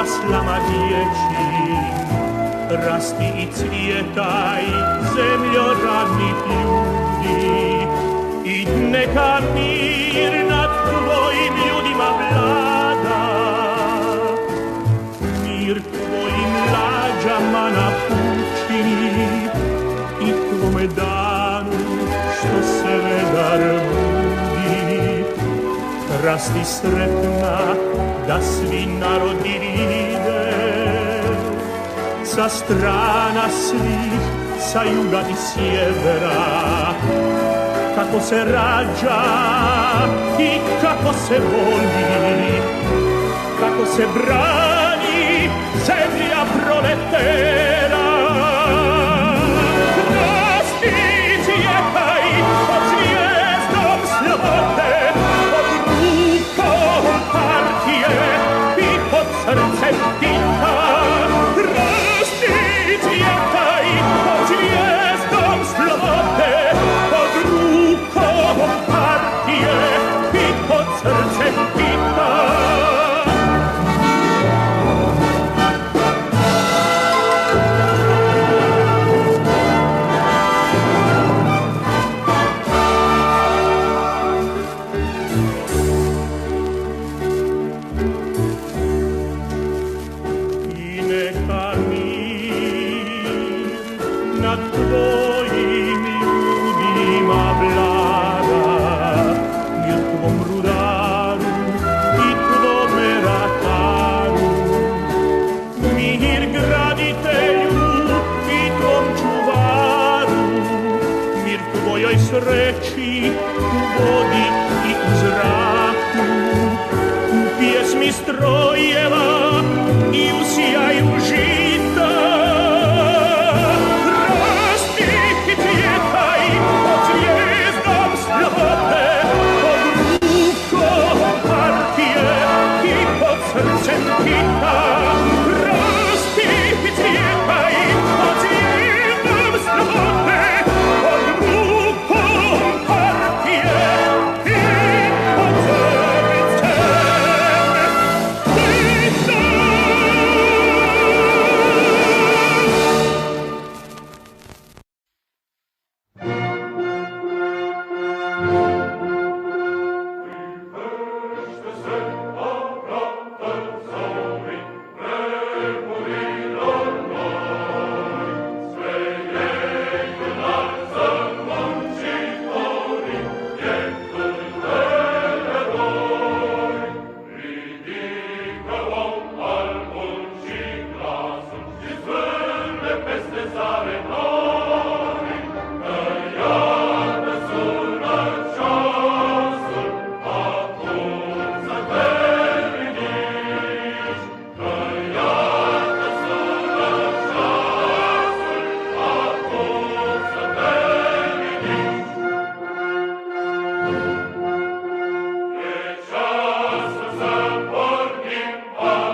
slama riječi, rasti i cvijetaj, zemljo radnih ljudi, i neka mir nad tvojim ljudima vlada, mir tvojim lađama napučini i tvome danu što se vedar budi. Rasti sretna da svi narodi vide, sa strana svih, sa juga i sjevera, kako se rađa i kako se voli, kako se brani zemlja proletera. Rasti cvjetaj pod zvijezdom slobode, pod rukom partije i pod srcem tita. Rasti cvjetaj pod zvijezdom slobode, pod rukom partije i pod srcem tita. Sreći u vodi i u zraku, u pjesmi strojeva i u sjaju žita. Rasti i cvjetaj pod zvijezdom slobode, pod rukom partije i pod srcem tita. Rasti i cvjetaj pod zvijezdom slobode, Oh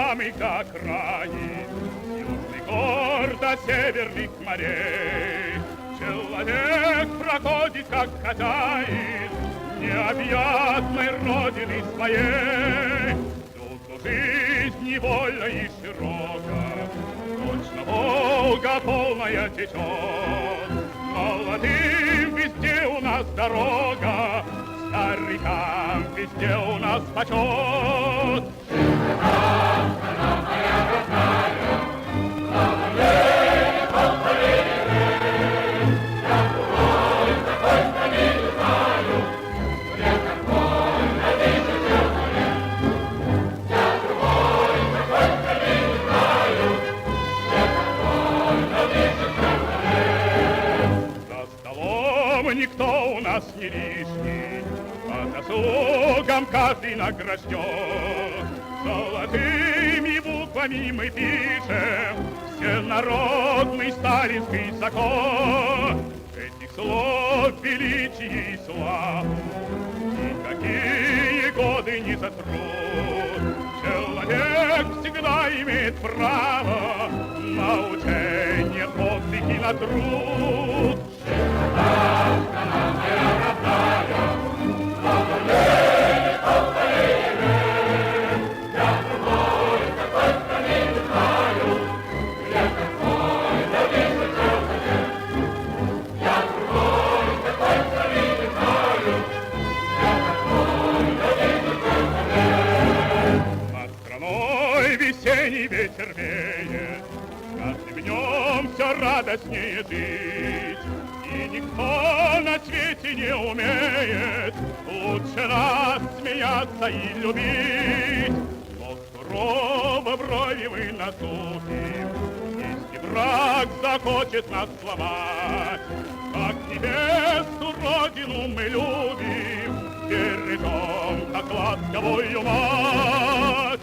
самых окраин, с южных гор до северных морей. Человек проходит, как хозяин, необъятной родины своей. Тут жизнь невольна и широка, точно Волга полная течет. Молодым везде у нас дорога, старикам везде у нас почет. Никто у нас не лишний, по заслугам каждый награжден. Золотыми буквами мы пишем всенародный сталинский закон. Этих слов величие и славу никакие годы не затрут. Человек всегда имеет право на учение, подвиг и на труд. Весенний ветер веет, каждым днем все радостнее жить. И никто на свете не умеет лучше нас смеяться и любить. Но сурово брови мы насупим, если враг захочет нас сломать. Как небесную родину мы любим, бережем, как ласковую мать.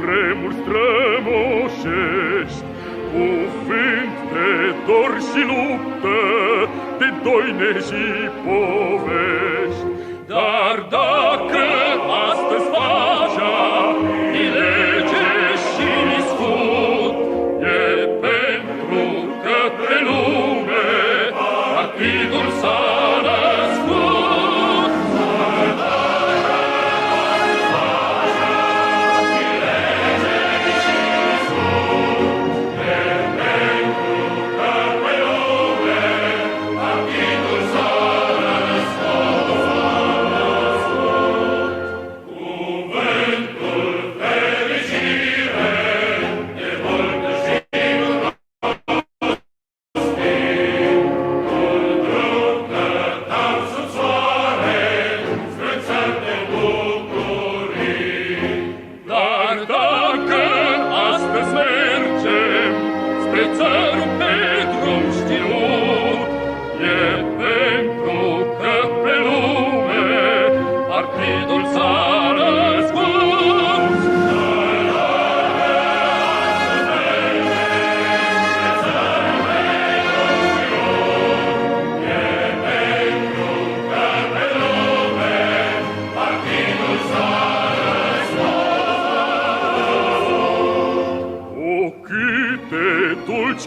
vremuri strămoșești, cuvânt de dor și luptă, de doine și povești. Dar dacă astăzi pacea e lege și sfut, e pentru că pe lume partidul s-a născut.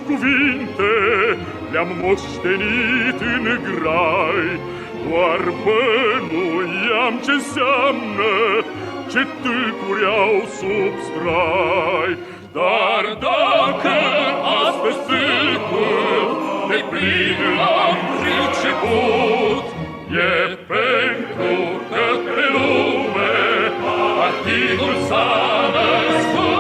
Cuvinte le-am moștenit în grai, doar bănuiam ce-nseamnă, ce tâlcuri au sub strai. Dar dacă astăzi tâlcul de plin l-am priceput, e pentru că pe lume partidul s-a născut.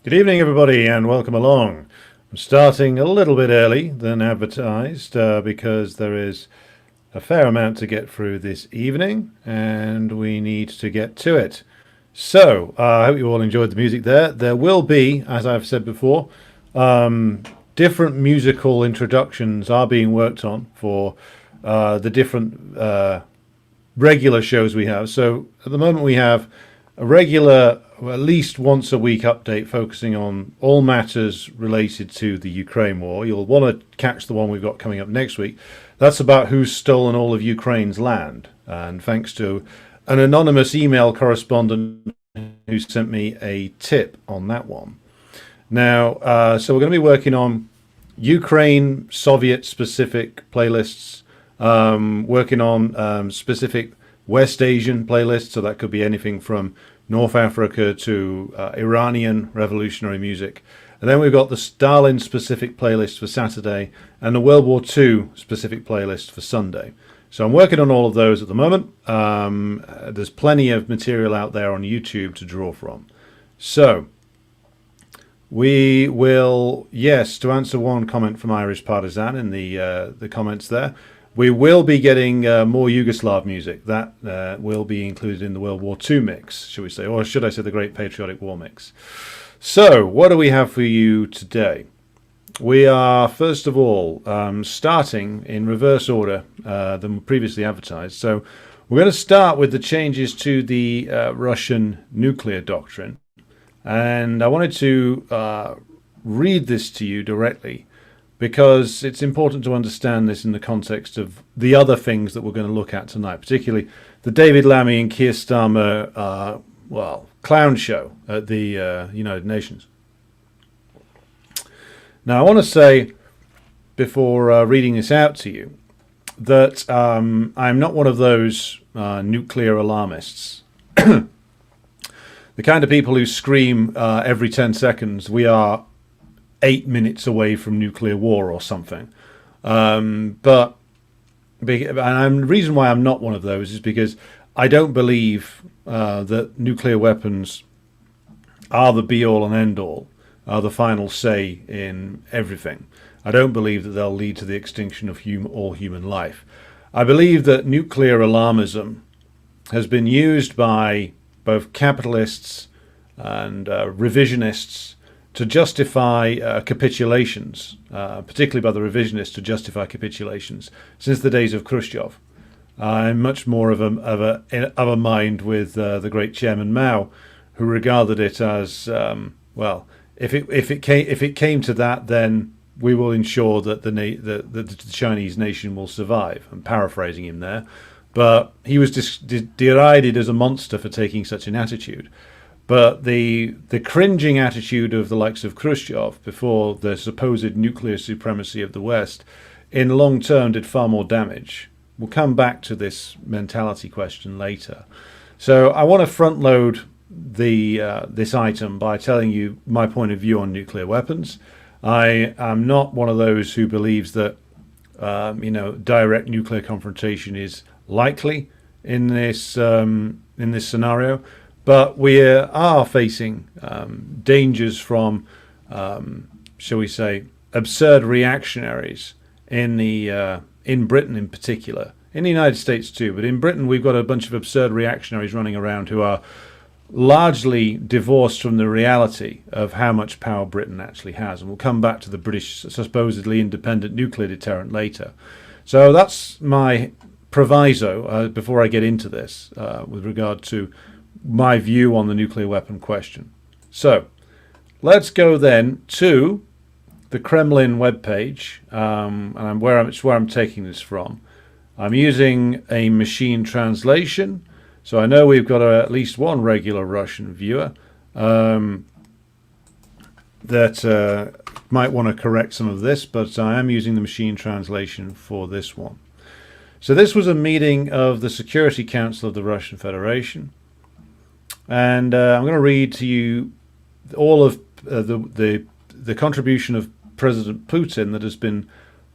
Good evening, everybody, and welcome along. I'm starting a little bit early than advertised because there is a fair amount to get through this evening, and we need to get to it. So, I hope you all enjoyed the music there. There will be, as I've said before, different musical introductions are being worked on for the different regular shows we have. So, at the moment, we have a regular, at least once a week update focusing on all matters related to the Ukraine war. You'll want to catch the one we've got coming up next week. That's about who's stolen all of Ukraine's land. And thanks to an anonymous email correspondent who sent me a tip on that one. Now, so we're going to be working on Ukraine Soviet specific playlists, working on specific West Asian playlists, so that could be anything from North Africa to Iranian revolutionary music. And then we've got the Stalin specific playlist for Saturday and the World War II specific playlist for Sunday. So I'm working on all of those at the moment. There's plenty of material out there on YouTube to draw from. So we will, yes, to answer one comment from Irish Partisan in the comments there, we will be getting more Yugoslav music. That will be included in the World War II mix, should we say, or should I say the Great Patriotic War mix. So, what do we have for you today? We are, first of all, starting in reverse order than previously advertised. So, we're going to start with the changes to the Russian nuclear doctrine. And I wanted to read this to you directly, because it's important to understand this in the context of the other things that we're going to look at tonight, particularly the David Lammy and Keir Starmer, clown show at the United Nations. Now, I want to say, before reading this out to you, that I'm not one of those nuclear alarmists. The kind of people who scream every 10 seconds, we are 8 minutes away from nuclear war or something. And the reason why I'm not one of those is because I don't believe that nuclear weapons are the be-all and end-all, are the final say in everything. I don't believe that they'll lead to the extinction of all human life. I believe that nuclear alarmism has been used by both capitalists and revisionists to justify capitulations, particularly by the revisionists to justify capitulations, since the days of Khrushchev. I'm much more of a mind with the great Chairman Mao, who regarded it as if it came to that, then we will ensure that the Chinese nation will survive. I'm paraphrasing him there, but he was derided as a monster for taking such an attitude. But the cringing attitude of the likes of Khrushchev before the supposed nuclear supremacy of the West, in long term, did far more damage. We'll come back to this mentality question later. So I want to front load this item by telling you my point of view on nuclear weapons. I am not one of those who believes that direct nuclear confrontation is likely in this scenario. But we are facing dangers from, shall we say, absurd reactionaries in Britain in particular. In the United States too, but in Britain we've got a bunch of absurd reactionaries running around who are largely divorced from the reality of how much power Britain actually has. And we'll come back to the British supposedly independent nuclear deterrent later. So that's my proviso before I get into this with regard to my view on the nuclear weapon question. So let's go then to the Kremlin webpage, and where I'm taking this from. I'm using a machine translation, so I know we've got at least one regular Russian viewer that might want to correct some of this, but I am using the machine translation for this one. So this was a meeting of the Security Council of the Russian Federation. And I'm going to read to you all of the contribution of President Putin that has been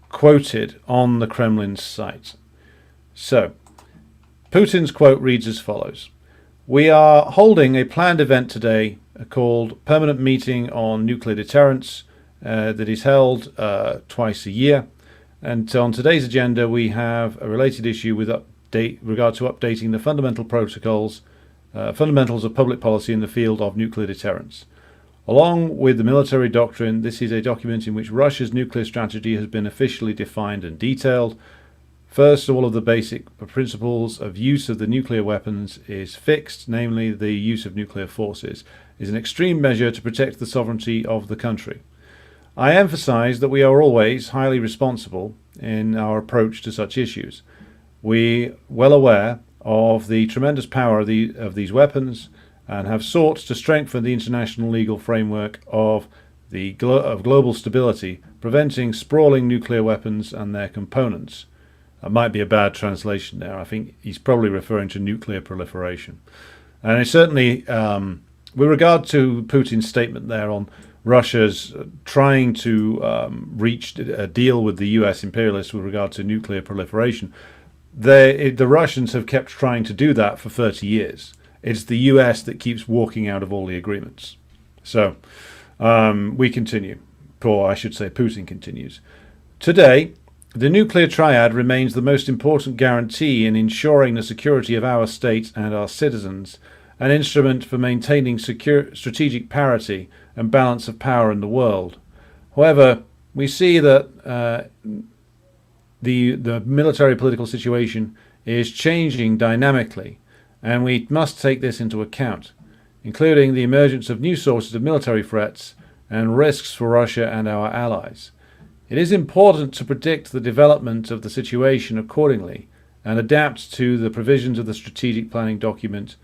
quoted on the Kremlin's site. So, Putin's quote reads as follows: "We are holding a planned event today called Permanent Meeting on Nuclear Deterrence that is held twice a year. And on today's agenda, we have a related issue with regard to updating the fundamentals of public policy in the field of nuclear deterrence. Along with the military doctrine, this is a document in which Russia's nuclear strategy has been officially defined and detailed. First, all of the basic principles of use of the nuclear weapons is fixed, namely the use of nuclear forces is an extreme measure to protect the sovereignty of the country. I emphasize that we are always highly responsible in our approach to such issues. We are well aware of the tremendous power of these weapons and have sought to strengthen the international legal framework of global stability, preventing sprawling nuclear weapons and their components. That might be a bad translation there. I think he's probably referring to nuclear proliferation. And it's certainly, with regard to Putin's statement there on Russia's trying to reach a deal with the US imperialists with regard to nuclear proliferation, the Russians have kept trying to do that for 30 years. It's the US that keeps walking out of all the agreements. So we continue, or I should say Putin continues. Today, the nuclear triad remains the most important guarantee in ensuring the security of our state and our citizens, an instrument for maintaining strategic parity and balance of power in the world. However, we see that the military political situation is changing dynamically, and we must take this into account, including the emergence of new sources of military threats and risks for Russia and our allies. It is important to predict the development of the situation accordingly and adapt to the provisions of the strategic planning document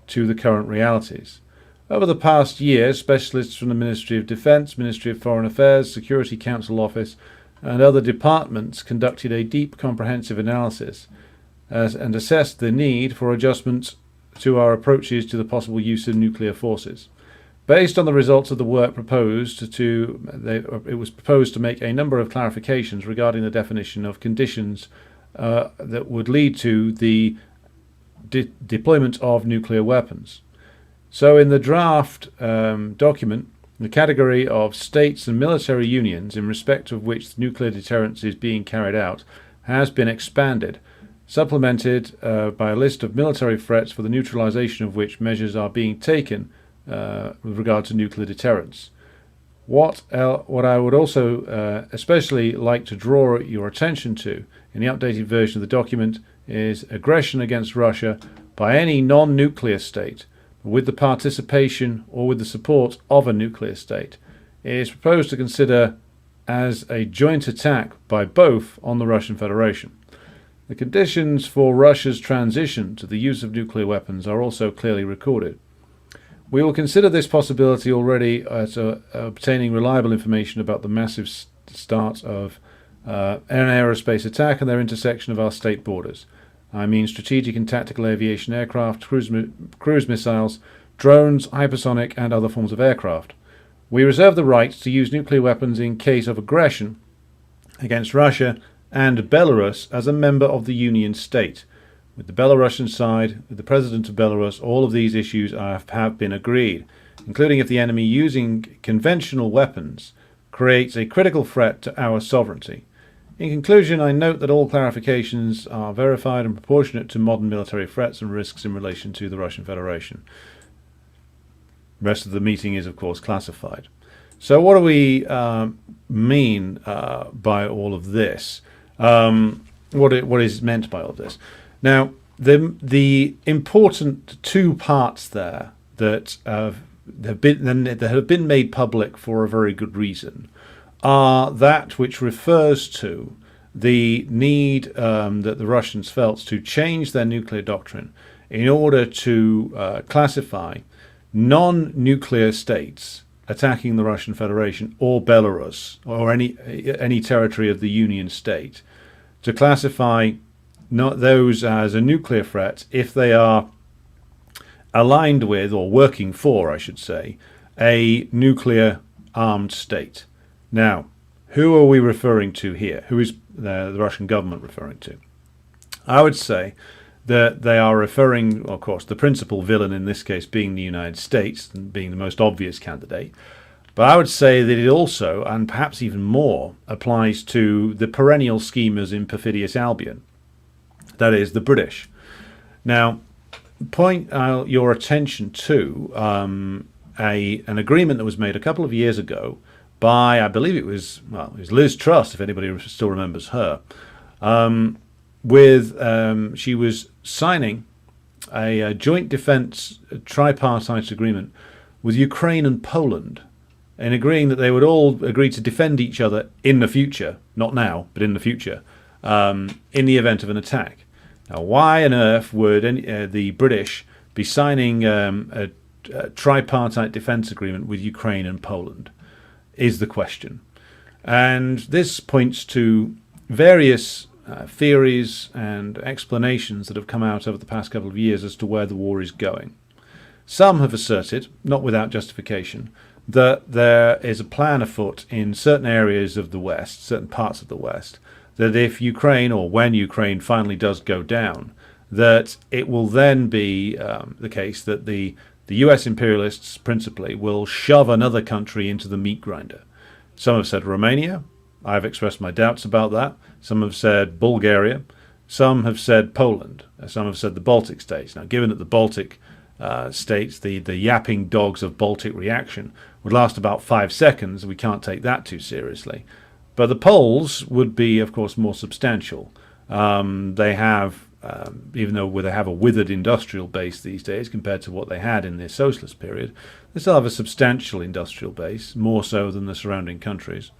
to the current realities. Over the past year, specialists from the Ministry of Defence, Ministry of Foreign Affairs, Security Council Office, and other departments conducted a deep, comprehensive analysis and assessed the need for adjustments to our approaches to the possible use of nuclear forces. Based on the results of the work it was proposed to make a number of clarifications regarding the definition of conditions that would lead to the deployment of nuclear weapons. So in the draft document, the category of states and military unions in respect of which nuclear deterrence is being carried out has been expanded, supplemented by a list of military threats for the neutralization of which measures are being taken with regard to nuclear deterrence. What I would also especially like to draw your attention to in the updated version of the document is aggression against Russia by any non-nuclear state with the participation or with the support of a nuclear state. It is proposed to consider as a joint attack by both on the Russian Federation. The conditions for Russia's transition to the use of nuclear weapons are also clearly recorded. We will consider this possibility already at obtaining reliable information about the massive start of an aerospace attack and their intersection of our state borders. I mean strategic and tactical aviation aircraft, cruise missiles, drones, hypersonic and other forms of aircraft. We reserve the right to use nuclear weapons in case of aggression against Russia and Belarus as a member of the Union state. With the Belarusian side, with the President of Belarus, all of these issues have been agreed, including if the enemy using conventional weapons creates a critical threat to our sovereignty. In conclusion, I note that all clarifications are verified and proportionate to modern military threats and risks in relation to the Russian Federation. The rest of the meeting is, of course, classified. So what do we mean by all of this? What is meant by all of this? Now, the important two parts there that have been made public for a very good reason are that which refers to the need that the Russians felt to change their nuclear doctrine in order to classify non-nuclear states attacking the Russian Federation or Belarus or any territory of the Union state, to classify not those as a nuclear threat if they are aligned with, or working for, I should say, a nuclear armed state. Now, who are we referring to here? Who is the Russian government referring to? I would say They are referring, of course, the principal villain in this case being the United States, and being the most obvious candidate. But I would say that it also, and perhaps even more, applies to the perennial schemers in perfidious Albion. That is, the British. Now, point your attention to an agreement that was made a couple of years ago by, I believe it was Liz Truss, if anybody still remembers her, she was signing a joint defence tripartite agreement with Ukraine and Poland, and agreeing that they would all agree to defend each other in the future, not now, but in the future, in the event of an attack. Now, why on earth would the British be signing a tripartite defence agreement with Ukraine and Poland, is the question. And this points to various theories and explanations that have come out over the past couple of years as to where the war is going. Some have asserted, not without justification, that there is a plan afoot in certain areas of the West, certain parts of the West, that if Ukraine, or when Ukraine finally does go down, that it will then be the case that the US imperialists principally will shove another country into the meat grinder. Some have said Romania. I've expressed my doubts about that. Some have said Bulgaria. Some have said Poland. Some have said the Baltic states. Now, given that the Baltic states, the yapping dogs of Baltic reaction, would last about 5 seconds, we can't take that too seriously. But the Poles would be, of course, more substantial. They have, even though they have a withered industrial base these days compared to what they had in their socialist period, they still have a substantial industrial base, more so than the surrounding countries.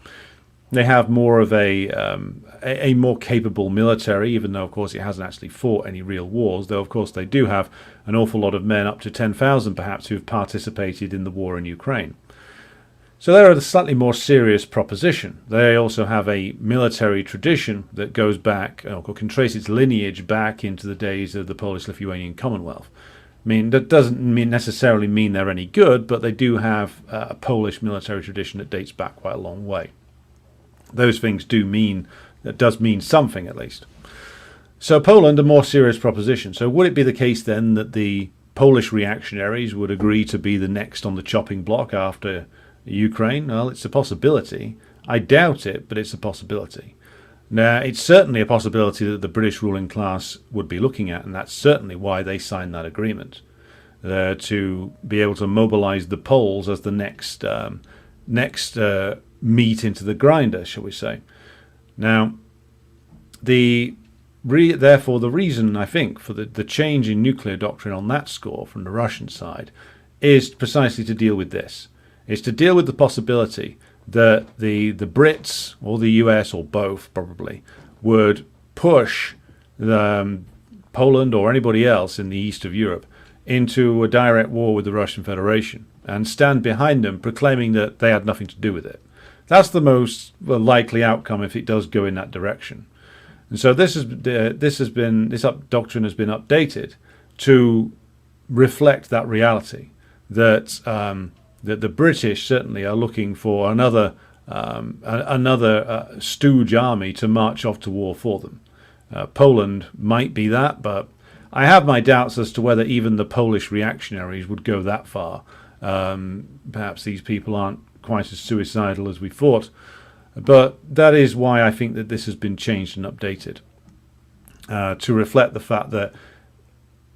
They have more of a more capable military, even though, of course, it hasn't actually fought any real wars, though, of course, they do have an awful lot of men, up to 10,000 perhaps, who have participated in the war in Ukraine. So they're a slightly more serious proposition. They also have a military tradition that goes back, or can trace its lineage back into the days of the Polish-Lithuanian Commonwealth. I mean, that doesn't necessarily mean they're any good, but they do have a Polish military tradition that dates back quite a long way. Those things does mean something, at least. So Poland, a more serious proposition. So would it be the case then that the Polish reactionaries would agree to be the next on the chopping block after Ukraine? Well, it's a possibility. I doubt it, but it's a possibility. Now, it's certainly a possibility that the British ruling class would be looking at, and that's certainly why they signed that agreement, to be able to mobilize the Poles as the next meat into the grinder, shall we say. Now, therefore, the reason, I think, for the change in nuclear doctrine on that score from the Russian side is precisely to deal with this. It's to deal with the possibility that the Brits, or the US, or both probably, would push Poland or anybody else in the east of Europe into a direct war with the Russian Federation and stand behind them, proclaiming that they had nothing to do with it. That's the most likely outcome if it does go in that direction. And so this doctrine has been updated to reflect that reality, that the British certainly are looking for another stooge army to march off to war for them. Poland might be that, but I have my doubts as to whether even the Polish reactionaries would go that far. Perhaps these people aren't quite as suicidal as we thought, but that is why I think that this has been changed and updated to reflect the fact that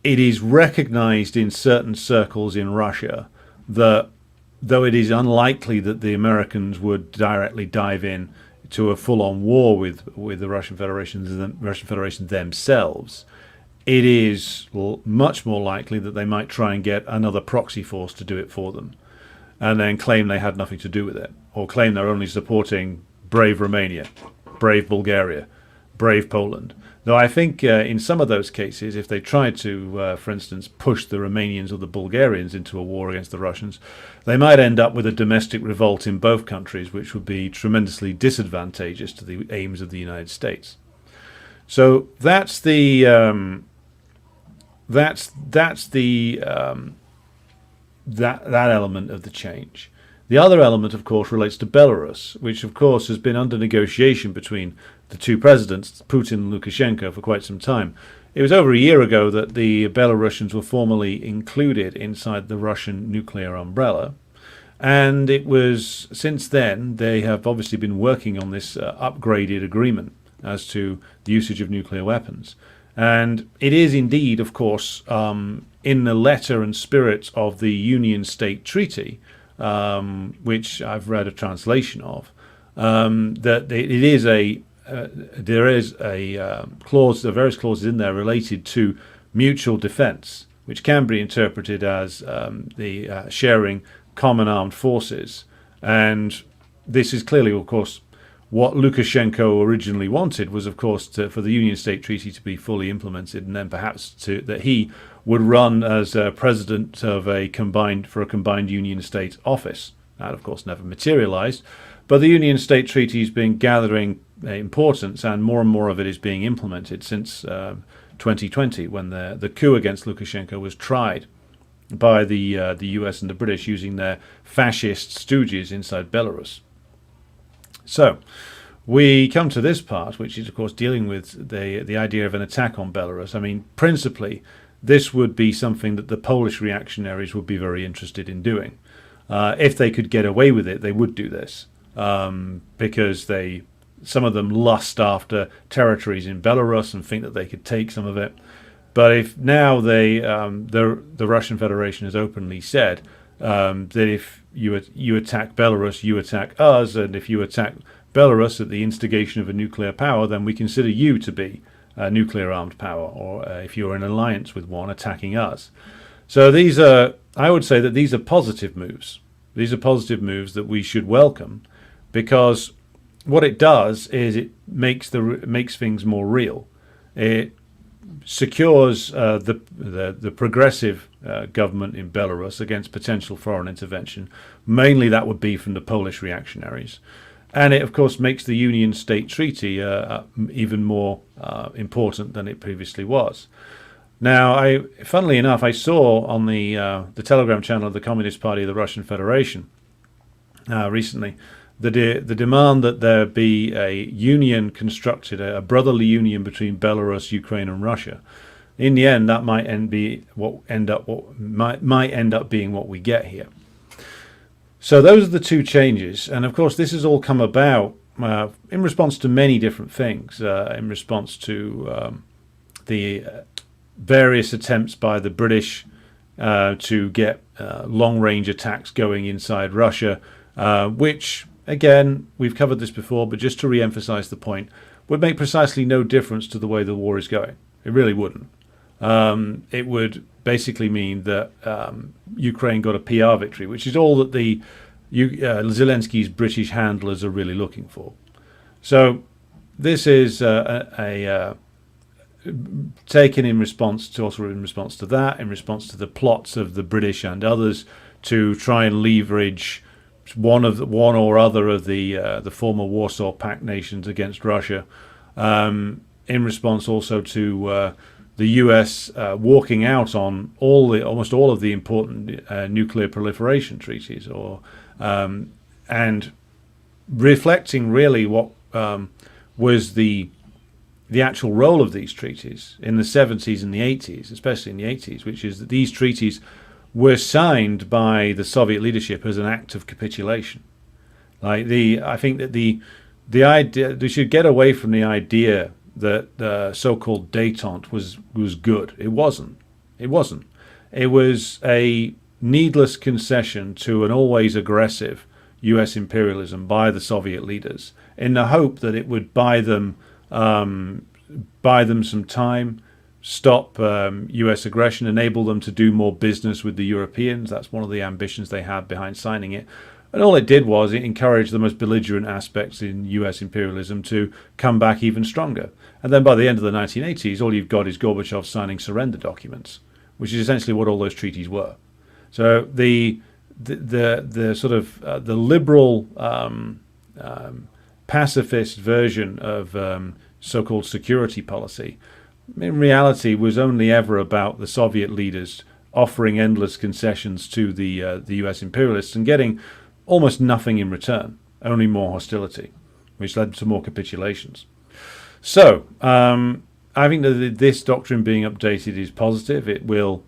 it is recognized in certain circles in Russia that though it is unlikely that the Americans would directly dive in to a full-on war with the Russian Federation themselves, it is much more likely that they might try and get another proxy force to do it for them, and then claim they had nothing to do with it, or claim they're only supporting brave Romania, brave Bulgaria, brave Poland. Though I think in some of those cases, if they tried to, for instance, push the Romanians or the Bulgarians into a war against the Russians, they might end up with a domestic revolt in both countries, which would be tremendously disadvantageous to the aims of the United States. So that's the that element of the change. The other element, of course, relates to Belarus, which, of course, has been under negotiation between the two presidents, Putin and Lukashenko, for quite some time. It was over a year ago that the Belarusians were formally included inside the Russian nuclear umbrella. And it was since then they have obviously been working on this upgraded agreement as to the usage of nuclear weapons. And it is indeed, of course, in the letter and spirit of the Union State Treaty, which I've read a translation of, that it is there is a clause, there are various clauses in there related to mutual defence, which can be interpreted as the sharing common armed forces. And this is clearly, of course, what Lukashenko originally wanted was, of course, for the Union State Treaty to be fully implemented, and then perhaps that he would run as president of a combined Union State office. That, of course, never materialized. But the Union State Treaty has been gathering importance, and more of it is being implemented since 2020, when the coup against Lukashenko was tried by the US and the British using their fascist stooges inside Belarus. So we come to this part, which is, of course, dealing with the idea of an attack on Belarus. I mean, principally, this would be something that the Polish reactionaries would be very interested in doing. If they could get away with it, they would do this, because some of them lust after territories in Belarus and think that they could take some of it. But if now the Russian Federation has openly said that if you attack Belarus, you attack us, and if you attack Belarus at the instigation of a nuclear power, then we consider you to be a nuclear armed power, or if you're in alliance with one, attacking us. So I would say that these are positive moves. These are positive moves that we should welcome, because what it does is it makes things more real. It secures the progressive government in Belarus against potential foreign intervention. Mainly that would be from the Polish reactionaries. And it, of course, makes the Union State Treaty even more important than it previously was. Now, funnily enough, I saw on the Telegram channel of the Communist Party of the Russian Federation recently the demand that there be a union constructed, a brotherly union between Belarus, Ukraine, and Russia. In the end, that might end up being what we get here. So those are the two changes, and of course, this has all come about in response to many different things. In response to the various attempts by the British to get long-range attacks going inside Russia, which, again, we've covered this before, but just to re-emphasize the point, would make precisely no difference to the way the war is going. It really wouldn't. It would basically mean that Ukraine got a PR victory, which is all that Zelensky's British handlers are really looking for. So this is taken in response to that, in response to the plots of the British and others to try and leverage one or other of the former Warsaw Pact nations against Russia, in response also to the US walking out on almost all of the important nuclear proliferation treaties, and reflecting really what was the actual role of these treaties in the 70s and the 80s, especially in the 80s, which is that these treaties were signed by the Soviet leadership as an act of capitulation. I think that the idea, we should get away from the idea that the so-called détente was good. It wasn't. It was a needless concession to an always aggressive US imperialism by the Soviet leaders, in the hope that it would buy them some time, stop US aggression, enable them to do more business with the Europeans. That's one of the ambitions they had behind signing it. And all it did was it encouraged the most belligerent aspects in US imperialism to come back even stronger. And then by the end of the 1980s, all you've got is Gorbachev signing surrender documents, which is essentially what all those treaties were. So the sort of the liberal pacifist version of so-called security policy, in reality, was only ever about the Soviet leaders offering endless concessions to the US imperialists and getting almost nothing in return, only more hostility, which led to more capitulations. So, I think that this doctrine being updated is positive. It will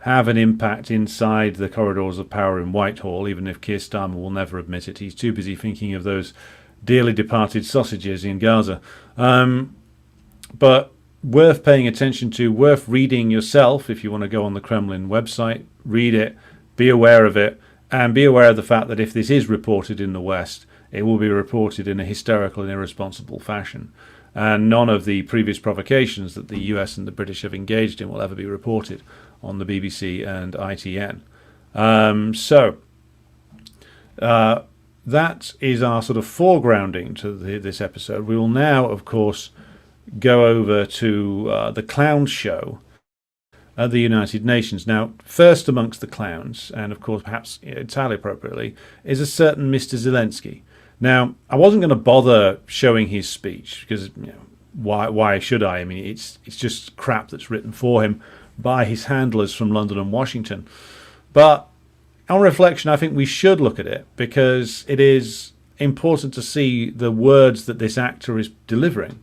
have an impact inside the corridors of power in Whitehall, even if Keir Starmer will never admit it. He's too busy thinking of those dearly departed sausages in Gaza. But worth paying attention to, worth reading yourself if you want to go on the Kremlin website, read it, be aware of it, and be aware of the fact that if this is reported in the West, it will be reported in a hysterical and irresponsible fashion. And none of the previous provocations that the US and the British have engaged in will ever be reported on the BBC and ITN. That is our sort of foregrounding to this episode. We will now, of course, go over to the clown show at the United Nations. Now, first amongst the clowns, and of course perhaps entirely appropriately, is a certain Mr. Zelensky. Now, I wasn't going to bother showing his speech because why should I? I mean, it's just crap that's written for him by his handlers from London and Washington. But on reflection, I think we should look at it because it is important to see the words that this actor is delivering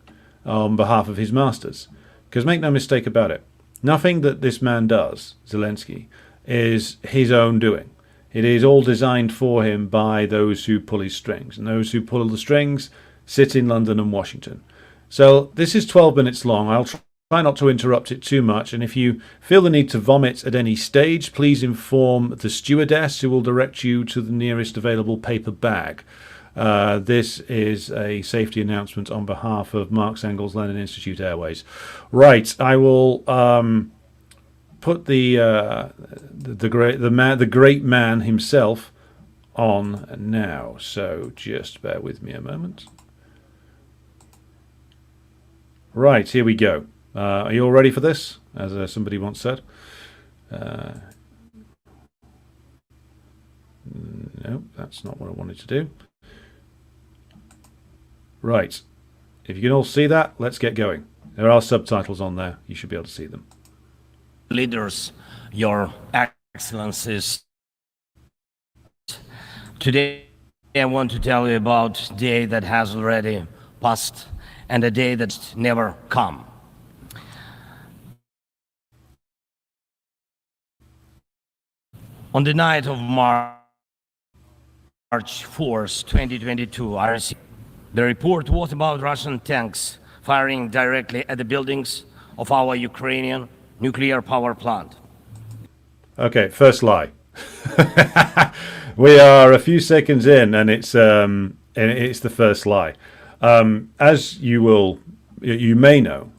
on behalf of his masters. Because make no mistake about it, nothing that this man does, Zelensky, is his own doing. It is all designed for him by those who pull his strings. And those who pull the strings sit in London and Washington. So this is 12 minutes long. I'll try not to interrupt it too much. And if you feel the need to vomit at any stage, please inform the stewardess who will direct you to the nearest available paper bag. This is a safety announcement on behalf of Marx Engels Lenin Institute Airways. Right, I will put the great man himself on now. So just bear with me a moment. Right, here we go. Are you all ready for this? As somebody once said. No, that's not what I wanted to do. Right. If you can all see that, let's get going. There are subtitles on there. You should be able to see them. Leaders, your excellencies, today I want to tell you about a day that has already passed and a day that's never come. On the night of March 4th, 2022, I received the report was about Russian tanks firing directly at the buildings of our Ukrainian nuclear power plant. Okay, first lie. We are a few seconds in, and it's the first lie. As you may know,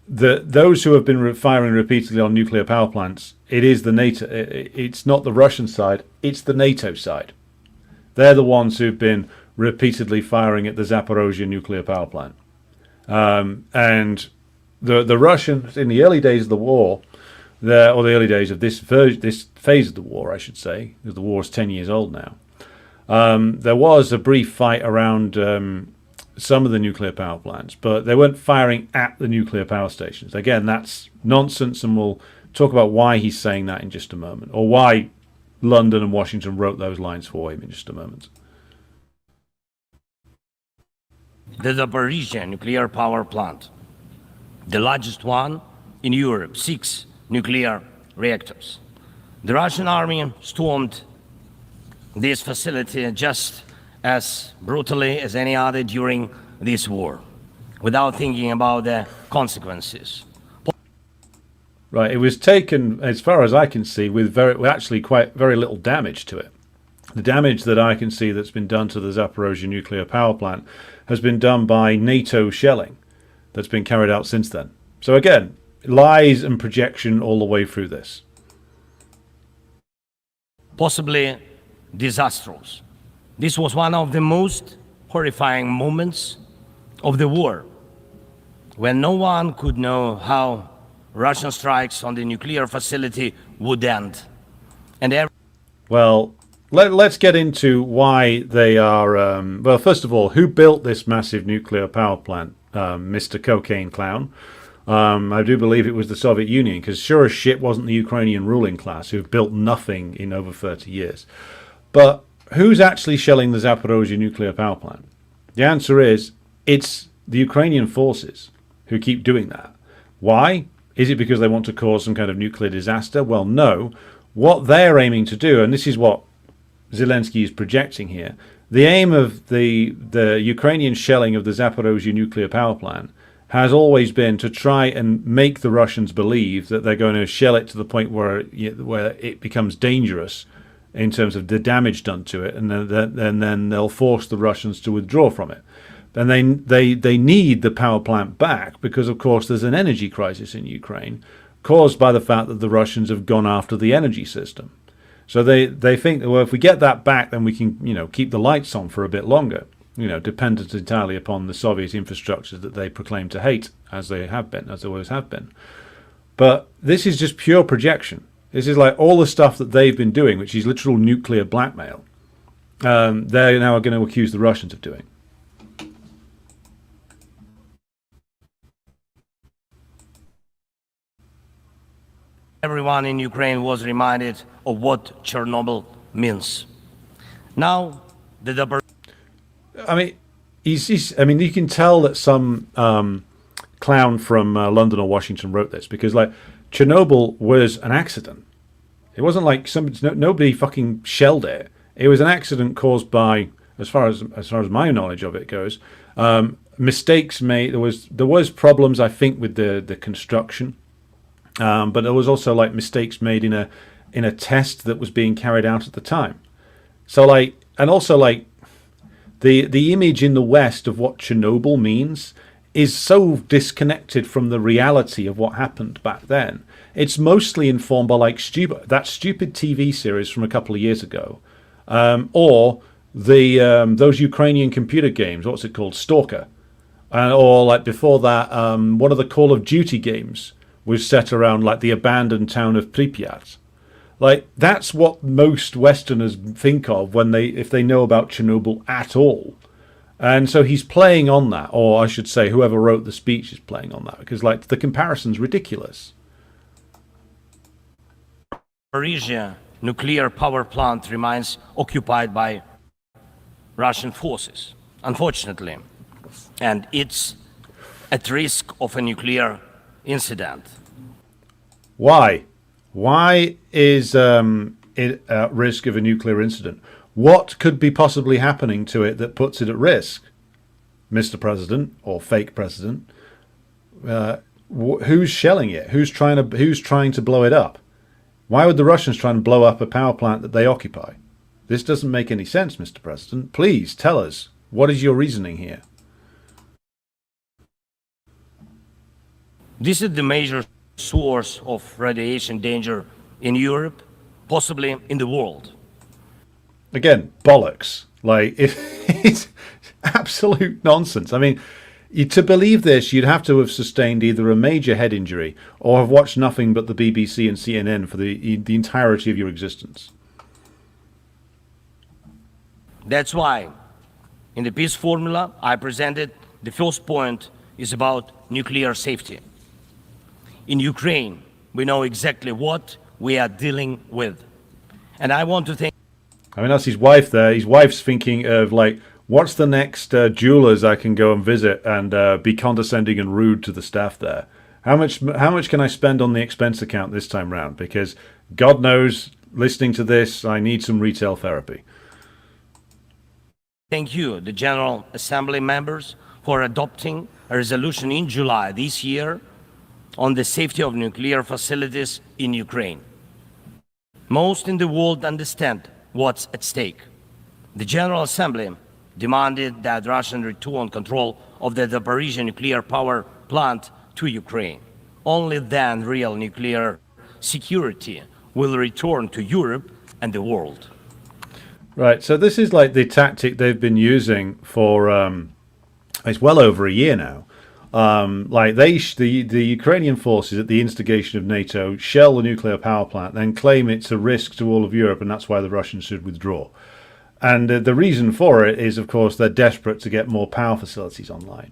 those who have been firing repeatedly on nuclear power plants, it is the NATO. It's not the Russian side; it's the NATO side. They're the ones who've been repeatedly firing at the Zaporozhye nuclear power plant, and the Russians in the early days of the war, or the early days of this phase of the war, I should say, because the war is 10 years old now. There was a brief fight around some of the nuclear power plants, but they weren't firing at the nuclear power stations. Again, that's nonsense, and we'll talk about why he's saying that in just a moment, or why London and Washington wrote those lines for him in just a moment. The Zaporizhzhia nuclear power plant, the largest one in Europe, 6 nuclear reactors. The Russian army stormed this facility just as brutally as any other during this war, without thinking about the consequences. Right, it was taken, as far as I can see, with very little damage to it. The damage that I can see that's been done to the Zaporozhye nuclear power plant has been done by NATO shelling that's been carried out since then. So again, lies and projection all the way through this. Possibly disastrous. This was one of the most horrifying moments of the war, when no one could know how Russian strikes on the nuclear facility would end. Well, let's get into why they are... well, first of all, who built this massive nuclear power plant, Mr. Cocaine Clown? I do believe it was the Soviet Union, because sure as shit wasn't the Ukrainian ruling class, who've built nothing in over 30 years. But who's actually shelling the Zaporozhye nuclear power plant? The answer is it's the Ukrainian forces who keep doing that. Why? Is it because they want to cause some kind of nuclear disaster? Well, no. What they're aiming to do, and this is what Zelensky is projecting here, the aim of the Ukrainian shelling of the Zaporozhye nuclear power plant has always been to try and make the Russians believe that they're going to shell it to the point where it becomes dangerous in terms of the damage done to it, and then they'll force the Russians to withdraw from it. And they need the power plant back because, of course, there's an energy crisis in Ukraine caused by the fact that the Russians have gone after the energy system. So they think, well, if we get that back, then we can, keep the lights on for a bit longer, dependent entirely upon the Soviet infrastructure that they proclaim to hate, as they always have been. But this is just pure projection. This is like all the stuff that they've been doing, which is literal nuclear blackmail. They're now going to accuse the Russians of doing. Everyone in Ukraine was reminded of what Chernobyl means. Now, you can tell that some clown from London or Washington wrote this because, Chernobyl was an accident. It wasn't like nobody fucking shelled it. It was an accident caused by, as far as my knowledge of it goes, mistakes made. There was problems, I think, with the construction. But there was also mistakes made in a test that was being carried out at the time. So the image in the West of what Chernobyl means is so disconnected from the reality of what happened back then. It's mostly informed by that stupid TV series from a couple of years ago, or those Ukrainian computer games. What's it called? Stalker, or before that, one of the Call of Duty games was set around the abandoned town of Pripyat. That's what most Westerners think of if they know about Chernobyl at all. And so he's playing on that, or I should say whoever wrote the speech is playing on that, because the comparison's ridiculous. Zaporizhzhia nuclear power plant remains occupied by Russian forces, unfortunately, and it's at risk of a nuclear incident. Why? Why is it at risk of a nuclear incident? What could be possibly happening to it that puts it at risk, Mr. President or fake president? Who's shelling it? Who's trying to blow it up? Why would the Russians try and blow up a power plant that they occupy? This doesn't make any sense, Mr. President. Please tell us, what is your reasoning here? This is the major source of radiation danger in Europe, possibly in the world. Again, bollocks. It's absolute nonsense. To believe this, you'd have to have sustained either a major head injury or have watched nothing but the BBC and CNN for the entirety of your existence. That's why, in the peace formula I presented, the first point is about nuclear safety. In Ukraine, we know exactly what we are dealing with. And I want to thank... that's his wife there. His wife's thinking of, what's the next jewelers I can go and visit and be condescending and rude to the staff there? How much can I spend on the expense account this time round? Because God knows, listening to this, I need some retail therapy. Thank you, the General Assembly members, for adopting a resolution in July this year on the safety of nuclear facilities in Ukraine. Most in the world understand what's at stake. The General Assembly demanded that Russia return control of the Zaporizhzhia nuclear power plant to Ukraine. Only then real nuclear security will return to Europe and the world. Right, so this is the tactic they've been using for, it's well over a year now. The Ukrainian forces, at the instigation of NATO, shell the nuclear power plant, then claim it's a risk to all of Europe, and that's why the Russians should withdraw. And the reason for it is, of course, they're desperate to get more power facilities online.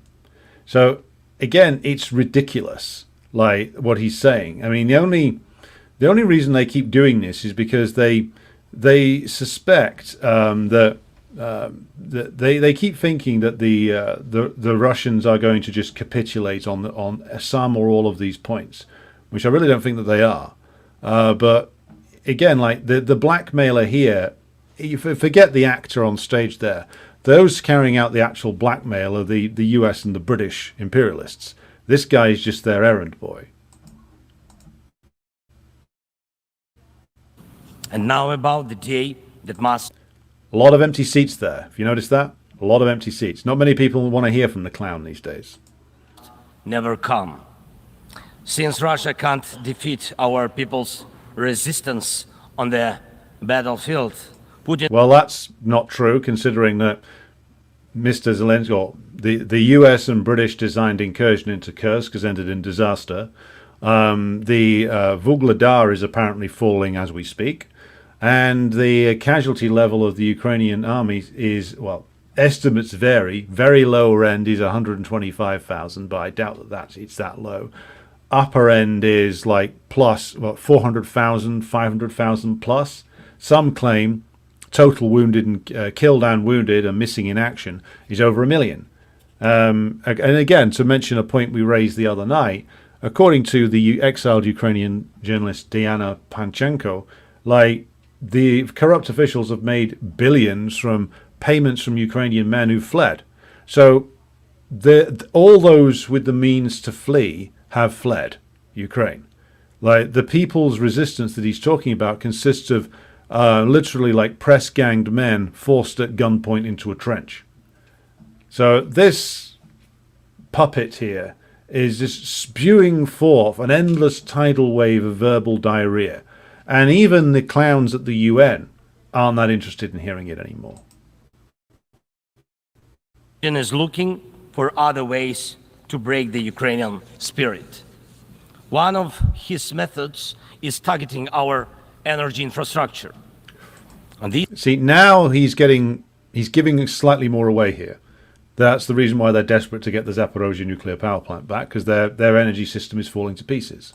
So, again, it's ridiculous, what he's saying. The only reason they keep doing this is because they they suspect that they keep thinking that the Russians are going to just capitulate on some or all of these points, which I really don't think that they are. But again, like the blackmailer here, you forget the actor on stage there. Those carrying out the actual blackmail are the US and the British imperialists. This guy is just their errand boy. And now about the day that must... A lot of empty seats there. Have you noticed that? A lot of empty seats. Not many people want to hear from the clown these days. Never come. Since Russia can't defeat our people's resistance on the battlefield, Putin... Well, that's not true, considering that Mr. Zelensky, or the US and British designed incursion into Kursk has ended in disaster. The Vuhledar is apparently falling as we speak. And the casualty level of the Ukrainian army is, well, estimates vary. Very lower end is 125,000, but I doubt that it's that low. Upper end is like plus, what, 400,000, 500,000 plus. Some claim total wounded and killed and wounded and missing in action is over 1 million. And again, to mention a point we raised the other night, according to the exiled Ukrainian journalist Diana Panchenko, like, the corrupt officials have made billions from payments from Ukrainian men who fled. So all those with the means to flee have fled Ukraine. Like, the people's resistance that he's talking about consists of literally like press-ganged men forced at gunpoint into a trench. So this puppet here is just spewing forth an endless tidal wave of verbal diarrhea. And even the clowns at the UN aren't that interested in hearing it anymore. Putin is looking for other ways to break the Ukrainian spirit. One of his methods is targeting our energy infrastructure. And See, now he's giving slightly more away here. That's the reason why they're desperate to get the Zaporozhye nuclear power plant back, because their energy system is falling to pieces.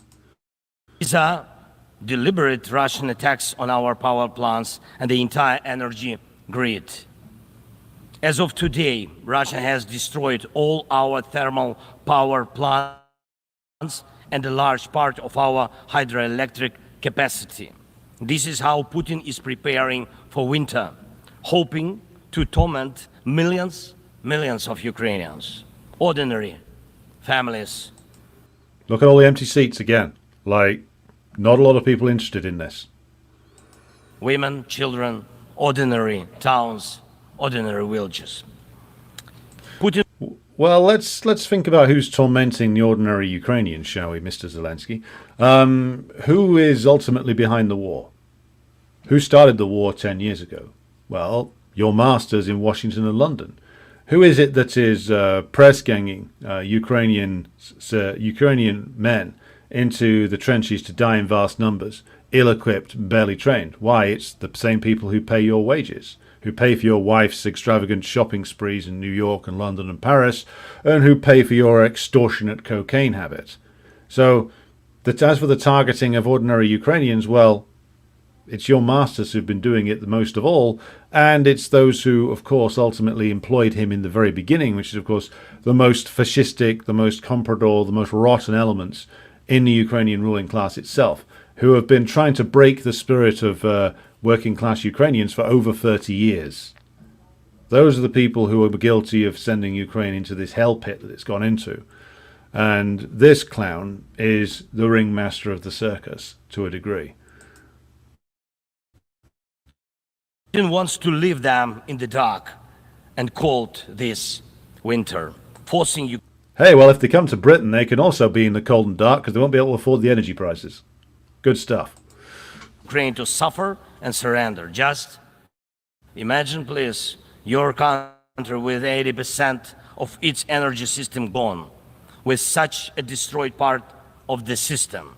these are deliberate Russian attacks on our power plants and the entire energy grid. As of today, Russia has destroyed all our thermal power plants and a large part of our hydroelectric capacity. This is how Putin is preparing for winter, hoping to torment millions of Ukrainians, ordinary families. Look at all the empty seats again. Like, not a lot of people interested in this. Women, children, ordinary towns, ordinary villages. Putin. Well, let's think about who's tormenting the ordinary Ukrainians, shall we, Mr. Zelensky? Who is ultimately behind the war? Who started the war 10 years ago? Well, your masters in Washington and London. Who is it that is press-ganging Ukrainian men into the trenches to die in vast numbers, ill-equipped, barely trained? Why, it's the same people who pay your wages, who pay for your wife's extravagant shopping sprees in New York and London and Paris, and who pay for your extortionate cocaine habit. So, as for the targeting of ordinary Ukrainians, well, it's your masters who've been doing it the most of all, and it's those who, of course, ultimately employed him in the very beginning, which is, of course, the most fascistic, the most comprador, the most rotten elements in the Ukrainian ruling class itself, who have been trying to break the spirit of working-class Ukrainians for over 30 years. Those are the people who are guilty of sending Ukraine into this hell pit that it's gone into. And this clown is the ringmaster of the circus, to a degree. Putin wants to leave them in the dark and cold this winter, forcing you. Hey, well, if they come to Britain, they can also be in the cold and dark because they won't be able to afford the energy prices. Good stuff. Ukraine to suffer and surrender. Just imagine, please, your country with 80% of its energy system gone, with such a destroyed part of the system.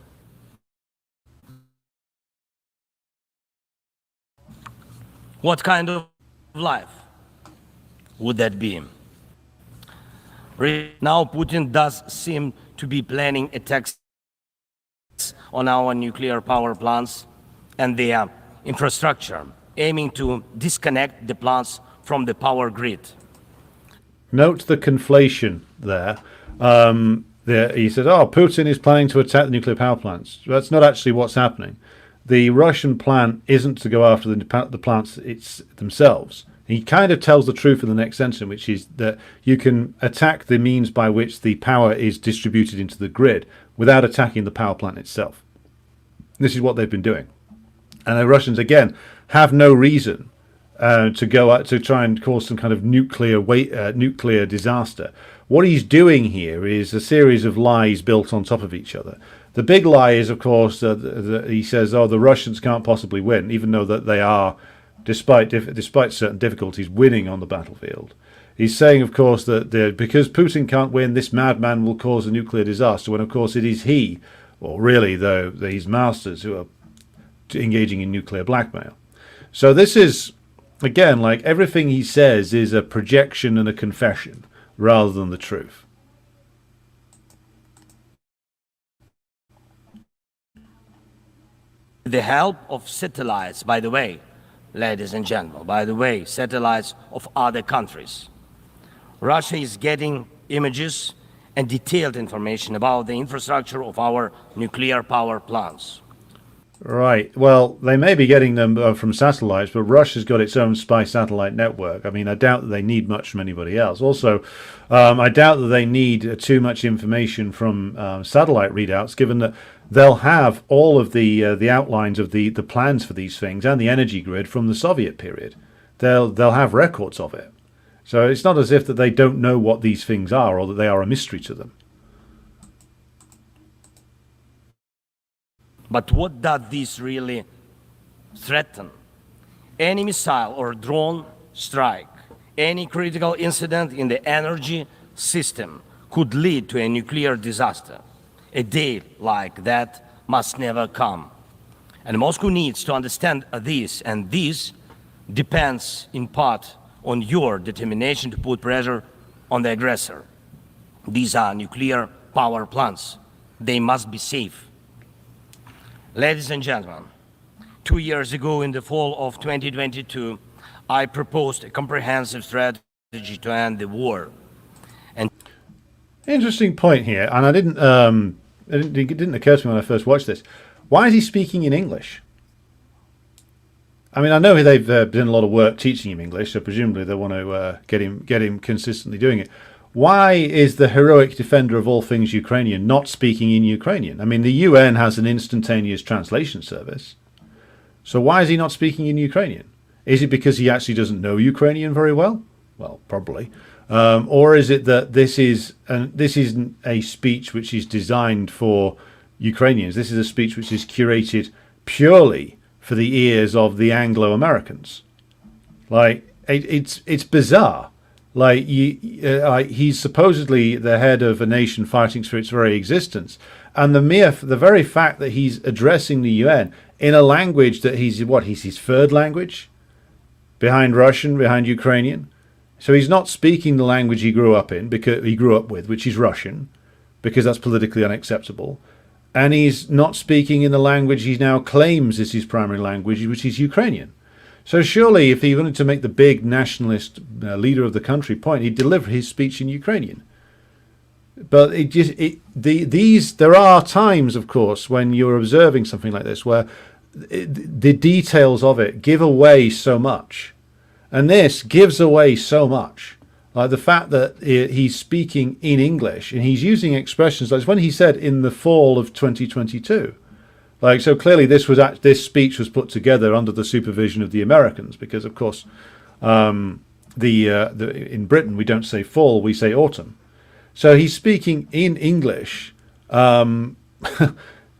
What kind of life would that be? Now Putin does seem to be planning attacks on our nuclear power plants and their infrastructure, aiming to disconnect the plants from the power grid. Note the conflation there. He said, oh, Putin is planning to attack the nuclear power plants. That's not actually what's happening. The Russian plan isn't to go after the plants themselves. He kind of tells the truth in the next sentence, which is that you can attack the means by which the power is distributed into the grid without attacking the power plant itself. This is what they've been doing. And the Russians, again, have no reason to go out to try and cause some kind of nuclear disaster. What he's doing here is a series of lies built on top of each other. The big lie is, of course, he says, "Oh, the Russians can't possibly win," even though that they are, despite certain difficulties, winning on the battlefield. He's saying, of course, that because Putin can't win, this madman will cause a nuclear disaster. When, of course, it is he, or really his masters, who are engaging in nuclear blackmail. So this is, again, like everything he says is a projection and a confession rather than the truth. The help of satellites, by the way, ladies and gentlemen, satellites of other countries. Russia is getting images and detailed information about the infrastructure of our nuclear power plants. Right. Well, they may be getting them from satellites, but Russia's got its own spy satellite network. I mean, I doubt that they need much from anybody else. Also, I doubt that they need too much information from satellite readouts, given that they'll have all of the outlines of the plans for these things and the energy grid from the Soviet period. They'll have records of it. So it's not as if that they don't know what these things are or that they are a mystery to them. But what does this really threaten? Any missile or drone strike, any critical incident in the energy system could lead to a nuclear disaster. A day like that must never come. And Moscow needs to understand this, and this depends in part on your determination to put pressure on the aggressor. These are nuclear power plants. They must be safe. Ladies and gentlemen, 2 years ago in the fall of 2022, I proposed a comprehensive strategy to end the war. And interesting point here, and it didn't occur to me when I first watched this. Why is he speaking in English? I mean, I know they've done a lot of work teaching him English, so presumably they want to get him consistently doing it. Why is the heroic defender of all things Ukrainian not speaking in Ukrainian? I mean, the UN has an instantaneous translation service. So why is he not speaking in Ukrainian? Is it because he actually doesn't know Ukrainian very well? Well, probably. Or is it that this isn't a speech which is designed for Ukrainians? This is a speech which is curated purely for the ears of the Anglo-Americans. Like, it's bizarre. Like, he's supposedly the head of a nation fighting for its very existence, and the very fact that he's addressing the UN in a language that he's his third language, behind Russian, behind Ukrainian. So he's not speaking the language he grew up with, which is Russian, because that's politically unacceptable, and he's not speaking in the language he now claims is his primary language, which is Ukrainian. So surely, if he wanted to make the big nationalist leader of the country point, he'd deliver his speech in Ukrainian. But there are times, of course, when you're observing something like this, where the details of it give away so much, and this gives away so much. Like the fact that he's speaking in English and he's using expressions like when he said in the fall of 2022. Like, so clearly this speech was put together under the supervision of the Americans, because of course in Britain we don't say fall, we say autumn. So he's speaking in English with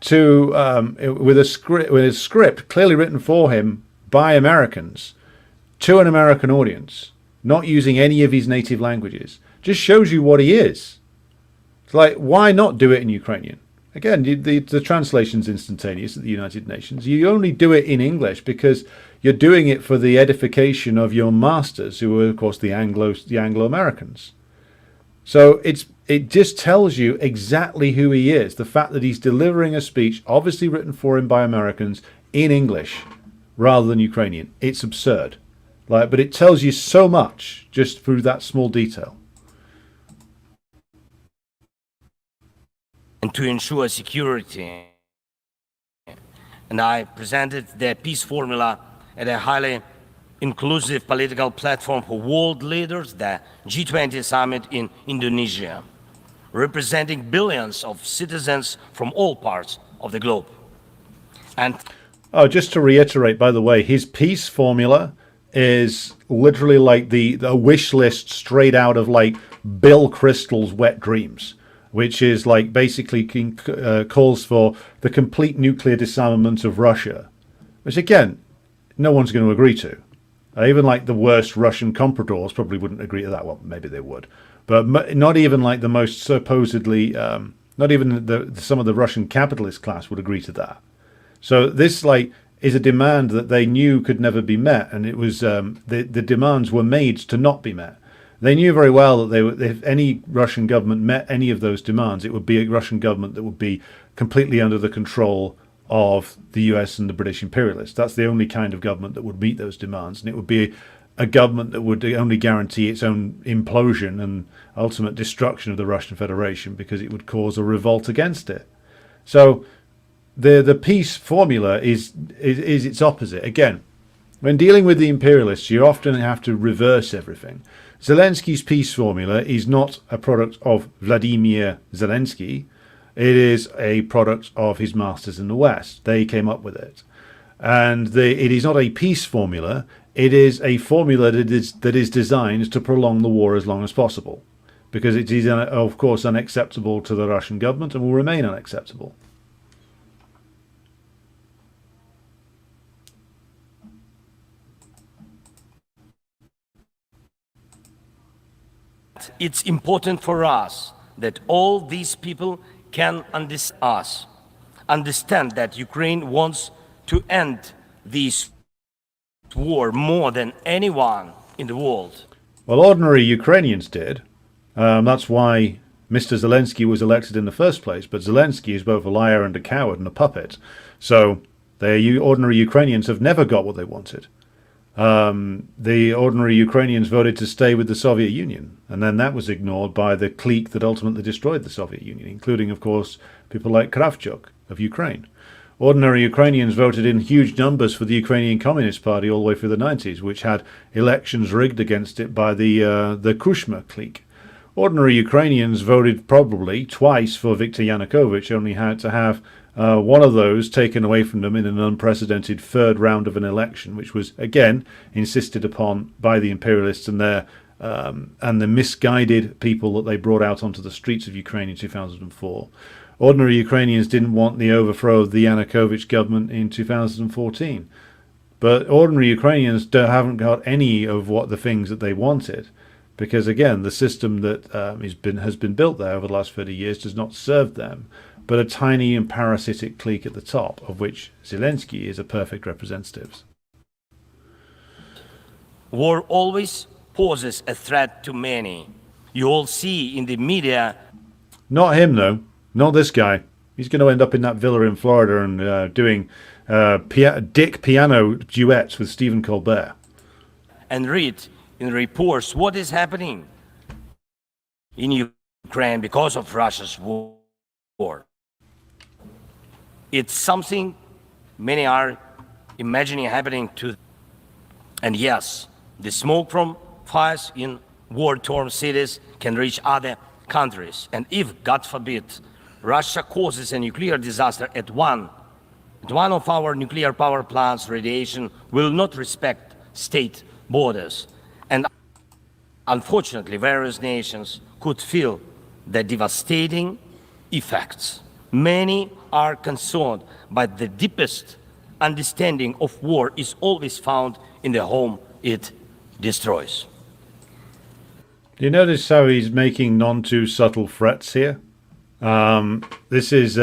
a script clearly written for him by Americans to an American audience, not using any of his native languages. Just shows you what he is. It's like, why not do it in Ukrainian? Again, the translation's instantaneous at the United Nations. You only do it in English because you're doing it for the edification of your masters, who are, of course, the Anglo-Americans. So it just tells you exactly who he is. The fact that he's delivering a speech, obviously written for him by Americans, in English, rather than Ukrainian. It's absurd. But it tells you so much just through that small detail. And to ensure security. And I presented the peace formula at a highly inclusive political platform for world leaders, the G20 summit in Indonesia, representing billions of citizens from all parts of the globe. And just to reiterate, by the way, his peace formula is literally like the wish list straight out of like Bill Kristol's Wet Dreams, which is like basically calls for the complete nuclear disarmament of Russia, which again, no one's going to agree to. Even like the worst Russian compradors probably wouldn't agree to that. Well, maybe they would, but not even like the most supposedly, not even some of the Russian capitalist class would agree to that. So this is a demand that they knew could never be met, and it was the demands were made to not be met. They knew very well that if any Russian government met any of those demands, it would be a Russian government that would be completely under the control of the US and the British imperialists. That's the only kind of government that would meet those demands, and it would be a government that would only guarantee its own implosion and ultimate destruction of the Russian Federation, because it would cause a revolt against it. So the peace formula is its opposite. Again, when dealing with the imperialists, you often have to reverse everything. Zelensky's peace formula is not a product of Vladimir Zelensky. It is a product of his masters in the West. They came up with it. And it is not a peace formula. It is a formula that is designed to prolong the war as long as possible, because it is, of course, unacceptable to the Russian government and will remain unacceptable. It's important for us that all these people can understand that Ukraine wants to end this war more than anyone in the world. Well, ordinary Ukrainians did. That's why Mr. Zelensky was elected in the first place. But Zelensky is both a liar and a coward and a puppet. So the ordinary Ukrainians have never got what they wanted. The ordinary Ukrainians voted to stay with the Soviet Union, and then that was ignored by the clique that ultimately destroyed the Soviet Union, including, of course, people like Kravchuk of Ukraine. Ordinary Ukrainians voted in huge numbers for the Ukrainian Communist Party all the way through the 90s, which had elections rigged against it by the Kushma clique. Ordinary Ukrainians voted probably twice for Viktor Yanukovych, only had to have one of those taken away from them in an unprecedented third round of an election, which was again insisted upon by the imperialists and the misguided people that they brought out onto the streets of Ukraine in 2004. Ordinary Ukrainians didn't want the overthrow of the Yanukovych government in 2014, but ordinary Ukrainians haven't got any of what the things that they wanted, because again, the system that has been built there over the last 30 years does not serve them, but a tiny and parasitic clique at the top, of which Zelensky is a perfect representative. War always poses a threat to many. You all see in the media. Not him, though. Not this guy. He's going to end up in that villa in Florida and doing dick piano duets with Stephen Colbert. And read in reports what is happening in Ukraine because of Russia's war. It's something many are imagining happening to. And yes, the smoke from fires in war-torn cities can reach other countries. And if, God forbid, Russia causes a nuclear disaster at one of our nuclear power plants, radiation will not respect state borders. And unfortunately, various nations could feel the devastating effects. Many are concerned, but the deepest understanding of war is always found in the home it destroys. Do you notice how he's making none too subtle threats here? This is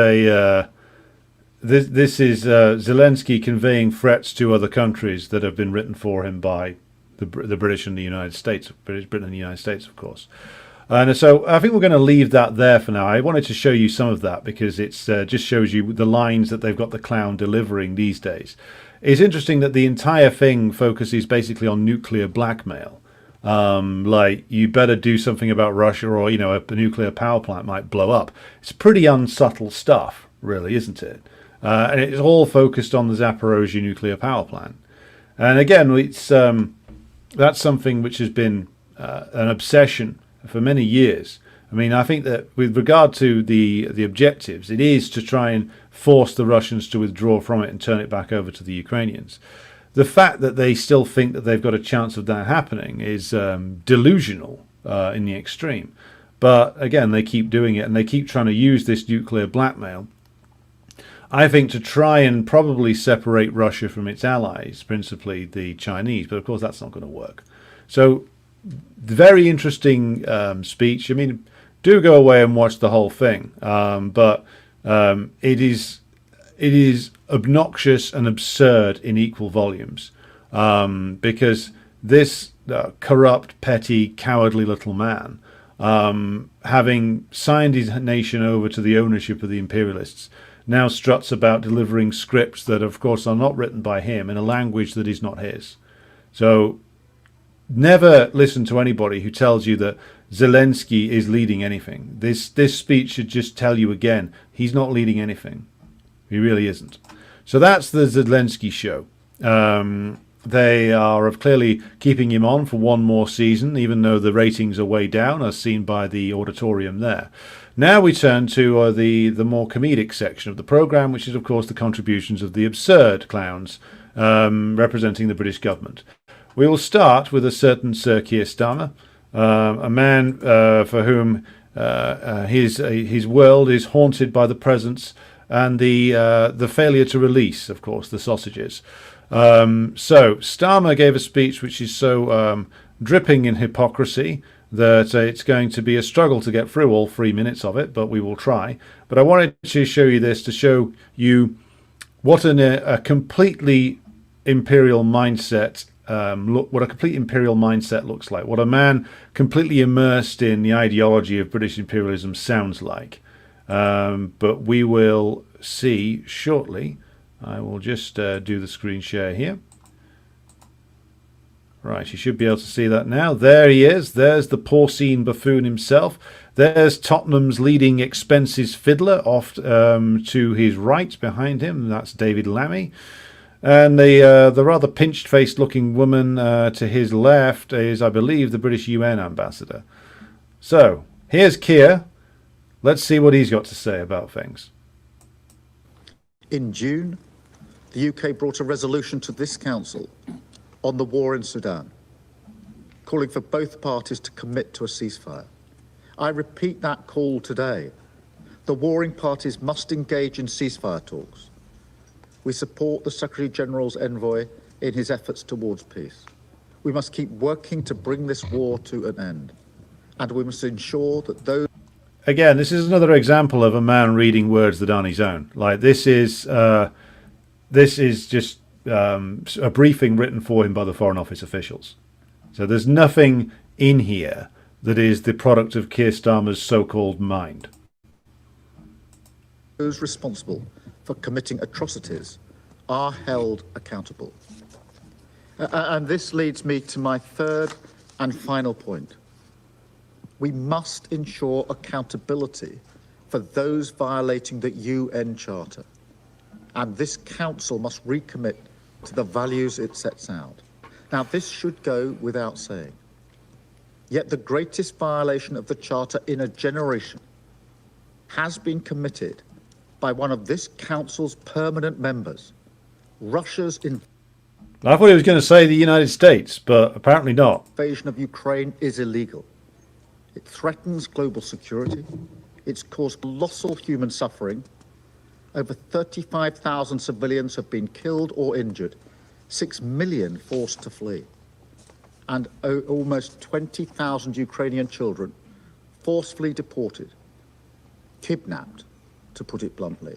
Zelensky conveying threats to other countries that have been written for him by the British and the United States, Britain and the United States, of course. And so I think we're going to leave that there for now. I wanted to show you some of that because it's just shows you the lines that they've got the clown delivering these days. it's interesting that the entire thing focuses basically on nuclear blackmail. Like, you better do something about Russia, or, a nuclear power plant might blow up. It's pretty unsubtle stuff, really, isn't it? And it's all focused on the Zaporozhye nuclear power plant. And again, it's that's something which has been an obsession for many years. I mean, I think that with regard to the objectives, it is to try and force the Russians to withdraw from it and turn it back over to the Ukrainians. The fact that they still think that they've got a chance of that happening is delusional in the extreme. But again, they keep doing it, and they keep trying to use this nuclear blackmail, I think, to try and probably separate Russia from its allies, principally the Chinese. But of course, that's not going to work. So, very interesting speech. I mean, do go away and watch the whole thing. But it is obnoxious and absurd in equal volumes, because this corrupt, petty, cowardly little man, having signed his nation over to the ownership of the imperialists, now struts about delivering scripts that, of course, are not written by him in a language that is not his. So never listen to anybody who tells you that Zelensky is leading anything. This speech should just tell you again, he's not leading anything. He really isn't. So that's the Zelensky show. They are clearly keeping him on for one more season, even though the ratings are way down, as seen by the auditorium there. Now we turn to the more comedic section of the programme, which is, of course, the contributions of the absurd clowns representing the British government. We will start with a certain Sir Keir Starmer, a man for whom his world is haunted by the presence and the failure to release, of course, the sausages. So Starmer gave a speech which is so dripping in hypocrisy that it's going to be a struggle to get through all 3 minutes of it, but we will try. But I wanted to show you this to show you what a completely imperial mindset what a complete imperial mindset looks like, what a man completely immersed in the ideology of British imperialism sounds like. But we will see shortly. I will just do the screen share here. Right, you should be able to see that now. There he is. There's the porcine buffoon himself. There's Tottenham's leading expenses fiddler off to his right behind him. That's David Lammy. And the rather pinched-faced looking woman to his left is, I believe, the British UN ambassador. So, here's Keir. Let's see what he's got to say about things. In June, the UK brought a resolution to this council on the war in Sudan, calling for both parties to commit to a ceasefire. I repeat that call today. The warring parties must engage in ceasefire talks. We support the Secretary-General's envoy in his efforts towards peace. We must keep working to bring this war to an end. And we must ensure that those... Again, this is another example of a man reading words that aren't his own. Like, this is just a briefing written for him by the Foreign Office officials. So there's nothing in here that is the product of Keir Starmer's so-called mind. Those responsible for committing atrocities are held accountable. And this leads me to my third and final point. We must ensure accountability for those violating the UN Charter. And this council must recommit to the values it sets out. Now, this should go without saying. Yet the greatest violation of the Charter in a generation has been committed by one of this council's permanent members, Russia's I thought he was going to say the United States, but apparently not. Invasion of Ukraine is illegal. It threatens global security. It's caused colossal human suffering. Over 35,000 civilians have been killed or injured, 6 million forced to flee, and almost 20,000 Ukrainian children forcefully deported, kidnapped, to put it bluntly.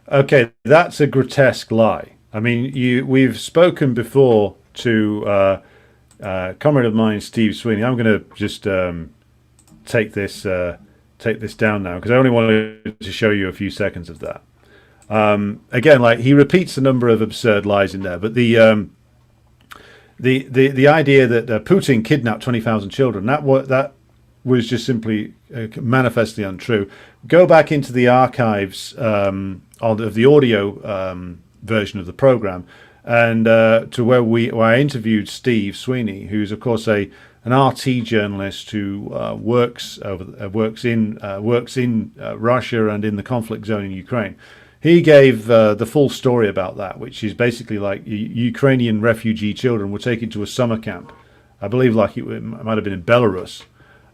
Okay, that's a grotesque lie. I mean, we've spoken before to a comrade of mine, Steve Sweeney. I'm going to just take this down now because I only wanted to show you a few seconds of that. Again, like he repeats a number of absurd lies in there, but the idea that Putin kidnapped 20,000 children, that was just simply manifestly untrue. Go back into the archives of the audio version of the program, and to where I interviewed Steve Sweeney, who's of course an RT journalist who works in Russia and in the conflict zone in Ukraine. He gave the full story about that, which is basically like Ukrainian refugee children were taken to a summer camp, I believe, like it might have been in Belarus,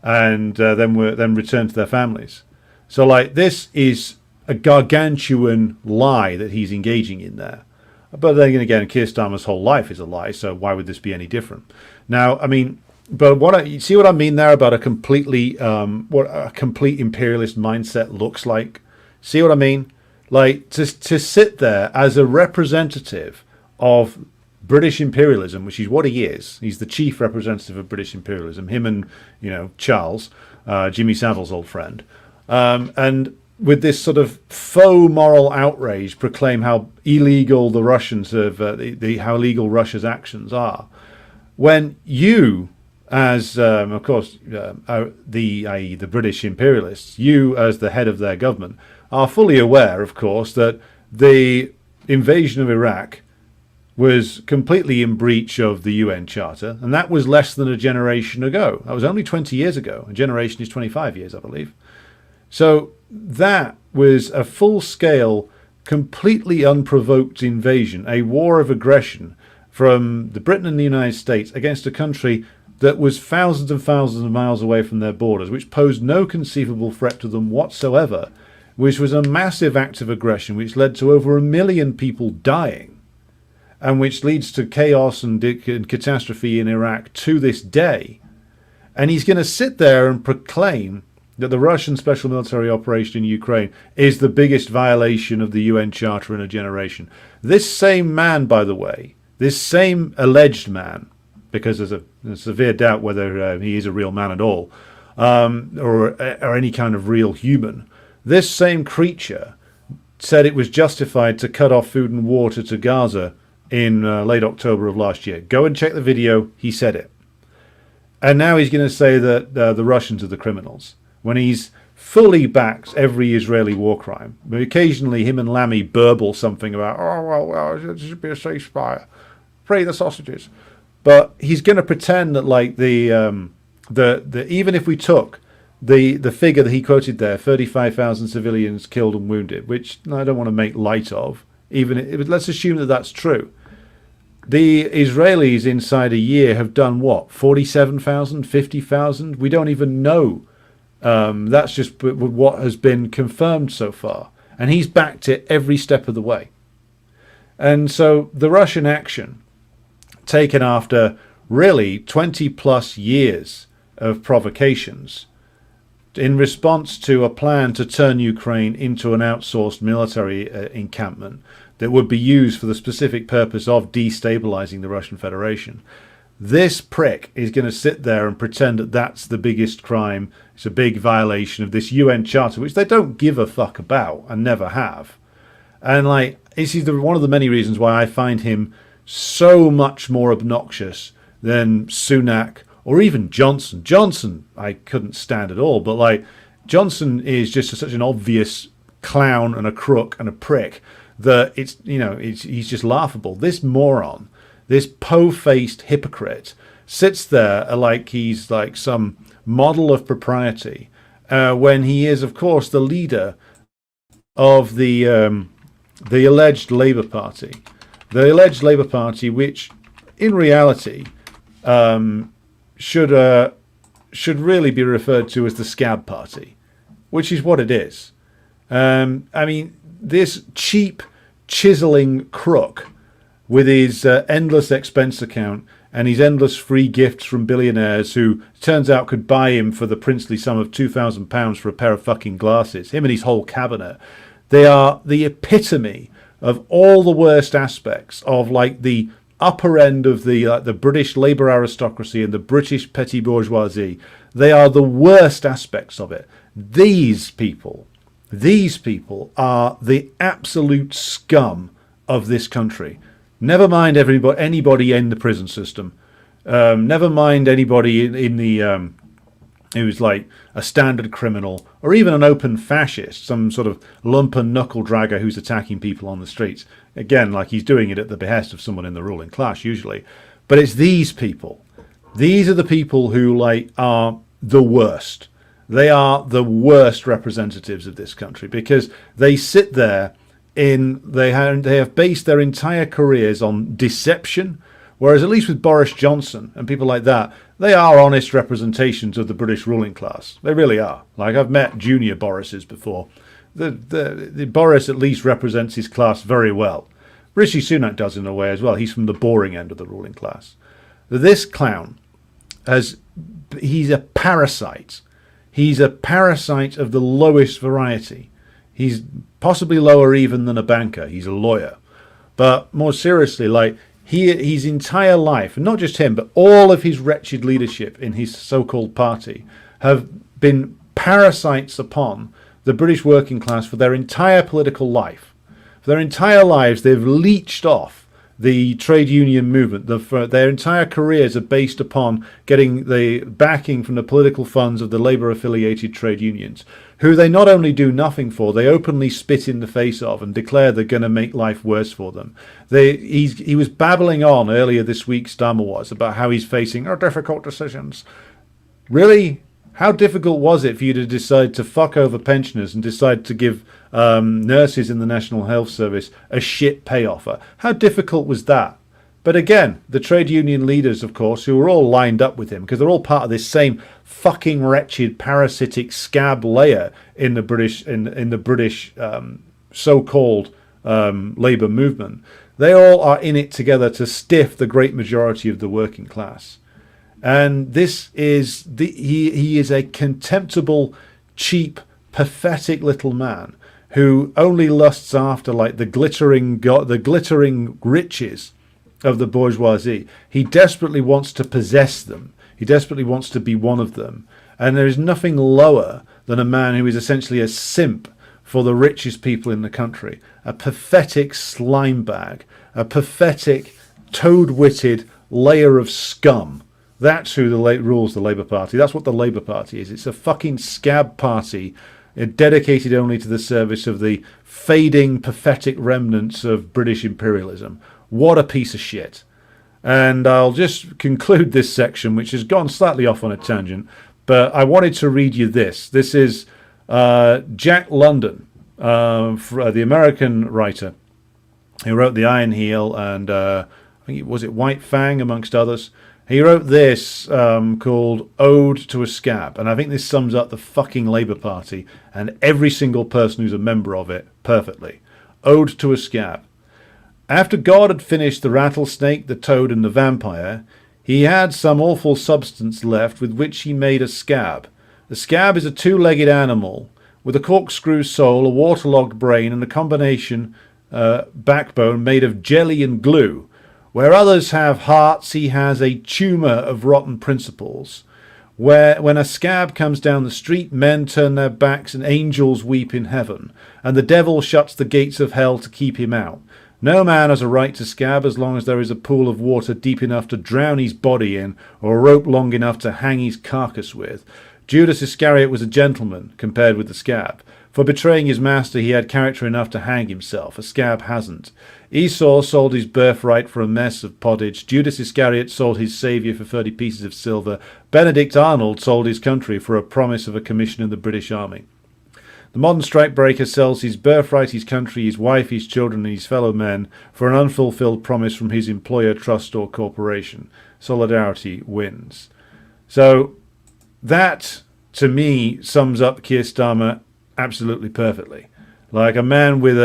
and then returned to their families. So like this is a gargantuan lie that he's engaging in there. But then again, Keir Starmer's whole life is a lie, so why would this be any different? Now, I mean, but you see what I mean there about a completely what a complete imperialist mindset looks like? See what I mean? Like to sit there as a representative of British imperialism, which is what he is. He's the chief representative of British imperialism. Him and Charles, Jimmy Savile's old friend, and with this sort of faux moral outrage, proclaim how illegal the Russians have, how illegal Russia's actions are. When you, as of course, i.e. the British imperialists, you as the head of their government, are fully aware, of course, that the invasion of Iraq was completely in breach of the UN Charter, and that was less than a generation ago. That was only 20 years ago. A generation is 25 years, I believe. So that was a full-scale, completely unprovoked invasion, a war of aggression from the Britain and the United States against a country that was thousands and thousands of miles away from their borders, which posed no conceivable threat to them whatsoever, which was a massive act of aggression, which led to over 1 million people dying, and which leads to chaos and catastrophe in Iraq to this day. And he's going to sit there and proclaim that the Russian special military operation in Ukraine is the biggest violation of the UN Charter in a generation. This same man, by the way, this same alleged man, because there's a severe doubt whether he is a real man at all, or any kind of real human, this same creature said it was justified to cut off food and water to Gaza in late October of last year. Go and check the video. He said it. And now he's going to say that the Russians are the criminals, when he's fully backs every Israeli war crime. But occasionally him and Lammy burble something about, well, it should be a ceasefire. Free the sausages. But he's going to pretend that like the even if we took the figure that he quoted there, 35,000 civilians killed and wounded, which I don't want to make light of, let's assume that that's true. The Israelis inside a year have done what? 47,000, 50,000? We don't even know. That's just what has been confirmed so far. And he's backed it every step of the way. And so the Russian action, taken after really 20 plus years of provocations, in response to a plan to turn Ukraine into an outsourced military encampment that would be used for the specific purpose of destabilizing the Russian Federation. This prick is going to sit there and pretend that that's the biggest crime. It's a big violation of this UN Charter, which they don't give a fuck about and never have. And like, this is one of the many reasons why I find him so much more obnoxious than Sunak or even Johnson. Johnson I couldn't stand at all, but like Johnson is just such an obvious clown and a crook and a prick that he's just laughable. This moron, this po-faced hypocrite, sits there like he's like some model of propriety when he is, of course, the leader of the alleged Labour Party. The alleged Labour Party, which in reality should really be referred to as the Scab Party, which is what it is. I mean, this cheap, chiseling crook with his endless expense account and his endless free gifts from billionaires who, turns out, could buy him for the princely sum of £2,000 for a pair of fucking glasses, him and his whole cabinet, they are the epitome of all the worst aspects of like the upper end of the British Labour aristocracy and the British petty bourgeoisie. They are the worst aspects of it. These people These people are the absolute scum of this country. Never mind anybody in the prison system. Never mind anybody in the who's like a standard criminal or even an open fascist, some sort of lumpen knuckle dragger who's attacking people on the streets. Again, like he's doing it at the behest of someone in the ruling class usually. But it's these people. These are the people who like are the worst. They are the worst representatives of this country because they sit there they have based their entire careers on deception. Whereas at least with Boris Johnson and people like that, they are honest representations of the British ruling class. They really are. Like I've met junior Borises before. The Boris at least represents his class very well. Rishi Sunak does in a way as well. He's from the boring end of the ruling class. This clown he's a parasite. He's a parasite of the lowest variety. He's possibly lower even than a banker. He's a lawyer. But more seriously, like his entire life, and not just him, but all of his wretched leadership in his so-called party have been parasites upon the British working class for their entire political life. For their entire lives, they've leached off the trade union movement. Their entire careers are based upon getting the backing from the political funds of the Labour-affiliated trade unions, who they not only do nothing for, they openly spit in the face of and declare they're going to make life worse for them. He was babbling on earlier this week, Starmer was, about how he's facing difficult decisions. Really? How difficult was it for you to decide to fuck over pensioners and decide to give nurses in the National Health Service a shit pay offer? How difficult was that? But again, the trade union leaders, of course, who are all lined up with him because they're all part of this same fucking wretched parasitic scab layer in the British so-called Labour movement. They all are in it together to stiff the great majority of the working class. And this is he is a contemptible, cheap, pathetic little man who only lusts after like the glittering riches of the bourgeoisie. He desperately wants to possess them. He desperately wants to be one of them. And there is nothing lower than a man who is essentially a simp for the richest people in the country. A pathetic slime bag. A pathetic, toad-witted layer of scum. That's who rules the Labour Party. That's what the Labour Party is. It's a fucking scab party dedicated only to the service of the fading, pathetic remnants of British imperialism. What a piece of shit. And I'll just conclude this section, which has gone slightly off on a tangent, but I wanted to read you this. This is Jack London, the American writer who wrote The Iron Heel and I think it White Fang, amongst others. He wrote this called Ode to a Scab, and I think this sums up the fucking Labour Party and every single person who's a member of it perfectly. Ode to a Scab. After God had finished the rattlesnake, the toad, and the vampire, he had some awful substance left with which he made a scab. The scab is a two-legged animal with a corkscrew soul, a waterlogged brain, and a combination backbone made of jelly and glue. Where others have hearts, he has a tumour of rotten principles. When a scab comes down the street, men turn their backs and angels weep in heaven, and the devil shuts the gates of hell to keep him out. No man has a right to scab as long as there is a pool of water deep enough to drown his body in, or a rope long enough to hang his carcass with. Judas Iscariot was a gentleman compared with the scab. For betraying his master he had character enough to hang himself. A scab hasn't. Esau sold his birthright for a mess of pottage. Judas Iscariot sold his saviour for 30 pieces of silver. Benedict Arnold sold his country for a promise of a commission in the British Army. The modern strikebreaker sells his birthright, his country, his wife, his children, and his fellow men for an unfulfilled promise from his employer, trust, or corporation. Solidarity wins. So that, to me, sums up Keir Starmer absolutely perfectly. Like a man with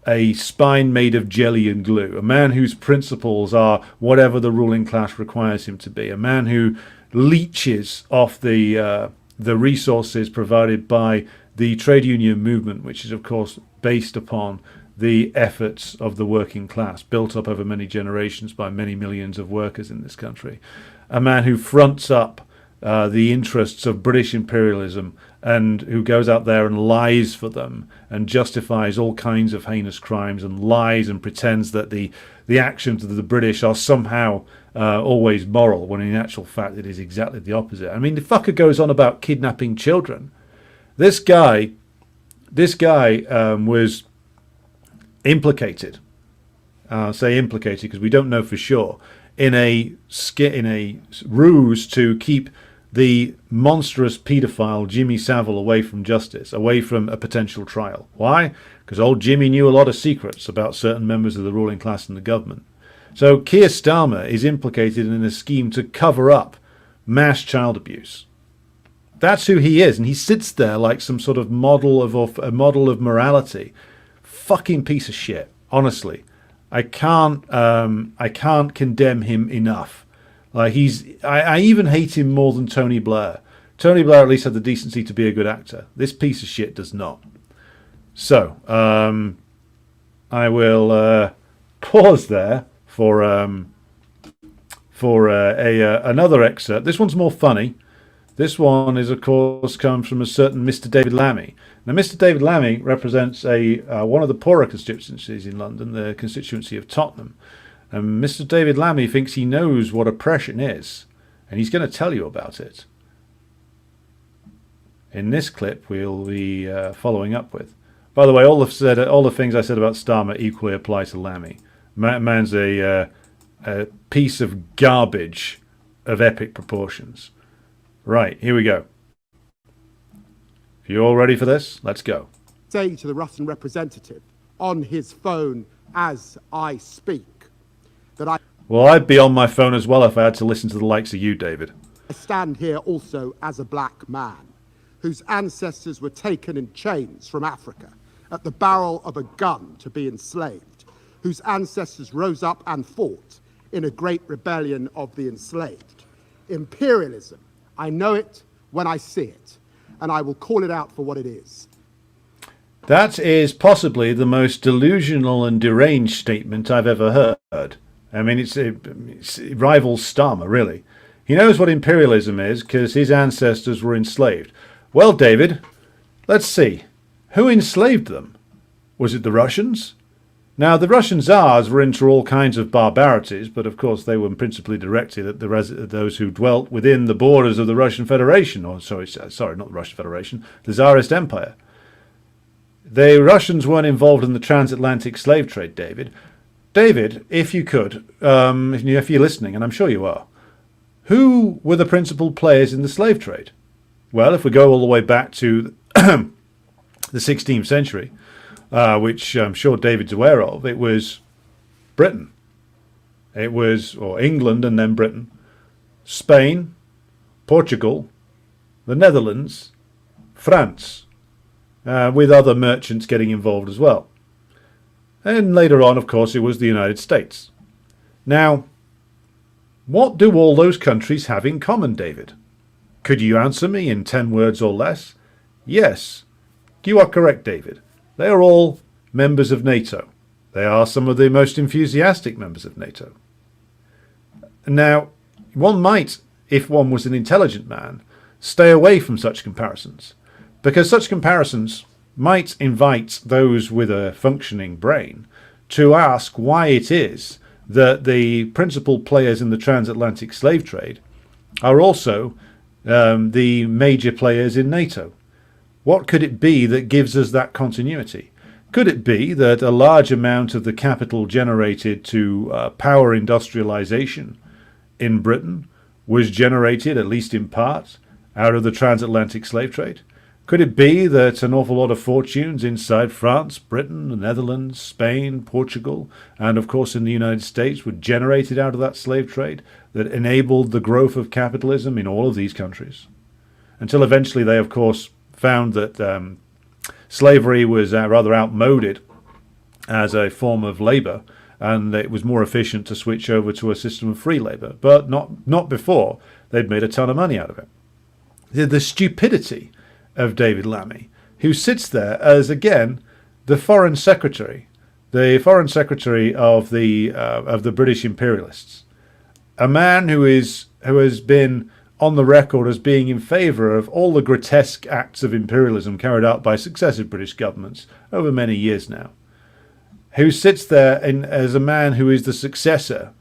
a spine made of jelly and glue, a man whose principles are whatever the ruling class requires him to be, a man who leeches off the resources provided by the trade union movement, which is of course based upon the efforts of the working class, built up over many generations by many millions of workers in this country. A man who fronts up the interests of British imperialism, and who goes out there and lies for them and justifies all kinds of heinous crimes and lies and pretends that the actions of the British are somehow always moral, when in actual fact it is exactly the opposite. I mean, the fucker goes on about kidnapping children. This guy was implicated. Say implicated because we don't know for sure, in a ruse to keep the monstrous paedophile Jimmy Savile away from justice, away from a potential trial. Why? Because old Jimmy knew a lot of secrets about certain members of the ruling class and the government. So Keir Starmer is implicated in a scheme to cover up mass child abuse. That's who he is, and he sits there like some sort of model of morality. Fucking piece of shit. Honestly, I can't condemn him enough. Like I even hate him more than Tony Blair. Tony Blair at least had the decency to be a good actor. This piece of shit does not. So I will pause there for another excerpt. This one's more funny. This one is, of course, comes from a certain Mr. David Lammy. Now, Mr. David Lammy represents one of the poorer constituencies in London, the constituency of Tottenham. And Mr. David Lammy thinks he knows what oppression is, and he's going to tell you about it. In this clip, we'll be following up with. By the way, all the things I said about Starmer equally apply to Lammy. Man's a piece of garbage of epic proportions. Right, here we go. If you're all ready for this, let's go. Saying to the Russian representative on his phone as I speak that Well, I'd be on my phone as well if I had to listen to the likes of you, David. I stand here also as a black man whose ancestors were taken in chains from Africa at the barrel of a gun to be enslaved, whose ancestors rose up and fought in a great rebellion of the enslaved. Imperialism, I know it when I see it, and I will call it out for what it is. That is possibly the most delusional and deranged statement I've ever heard. I mean, it rivals Starmer, really. He knows what imperialism is because his ancestors were enslaved. Well, David, let's see. Who enslaved them? Was it the Russians? Now, the Russian Tsars were into all kinds of barbarities, but of course they were principally directed at those who dwelt within the borders of the Russian Federation, or sorry, not the Russian Federation, the Tsarist Empire. The Russians weren't involved in the transatlantic slave trade, David. David, if you could, if you're listening, and I'm sure you are, who were the principal players in the slave trade? Well, if we go all the way back to the 16th century, which I'm sure David's aware of, it was Britain. It was, or England and then Britain, Spain, Portugal, the Netherlands, France, with other merchants getting involved as well. And later on, of course, it was the United States. Now, what do all those countries have in common, David? Could you answer me in 10 words or less? Yes, you are correct, David. They are all members of NATO. They are some of the most enthusiastic members of NATO. Now, one might, if one was an intelligent man, stay away from such comparisons, because such comparisons might invite those with a functioning brain to ask why it is that the principal players in the transatlantic slave trade are also the major players in NATO. What could it be that gives us that continuity? Could it be that a large amount of the capital generated to power industrialization in Britain was generated, at least in part, out of the transatlantic slave trade? Could it be that an awful lot of fortunes inside France, Britain, the Netherlands, Spain, Portugal, and of course in the United States were generated out of that slave trade that enabled the growth of capitalism in all of these countries? Until eventually they, of course, found that slavery was rather outmoded as a form of labour, and it was more efficient to switch over to a system of free labour, but not before they'd made a ton of money out of it. The stupidity of David Lammy, who sits there as, again, the foreign secretary of the British imperialists, a man who has been on the record as being in favour of all the grotesque acts of imperialism carried out by successive British governments over many years now, who sits there as a man who is the successor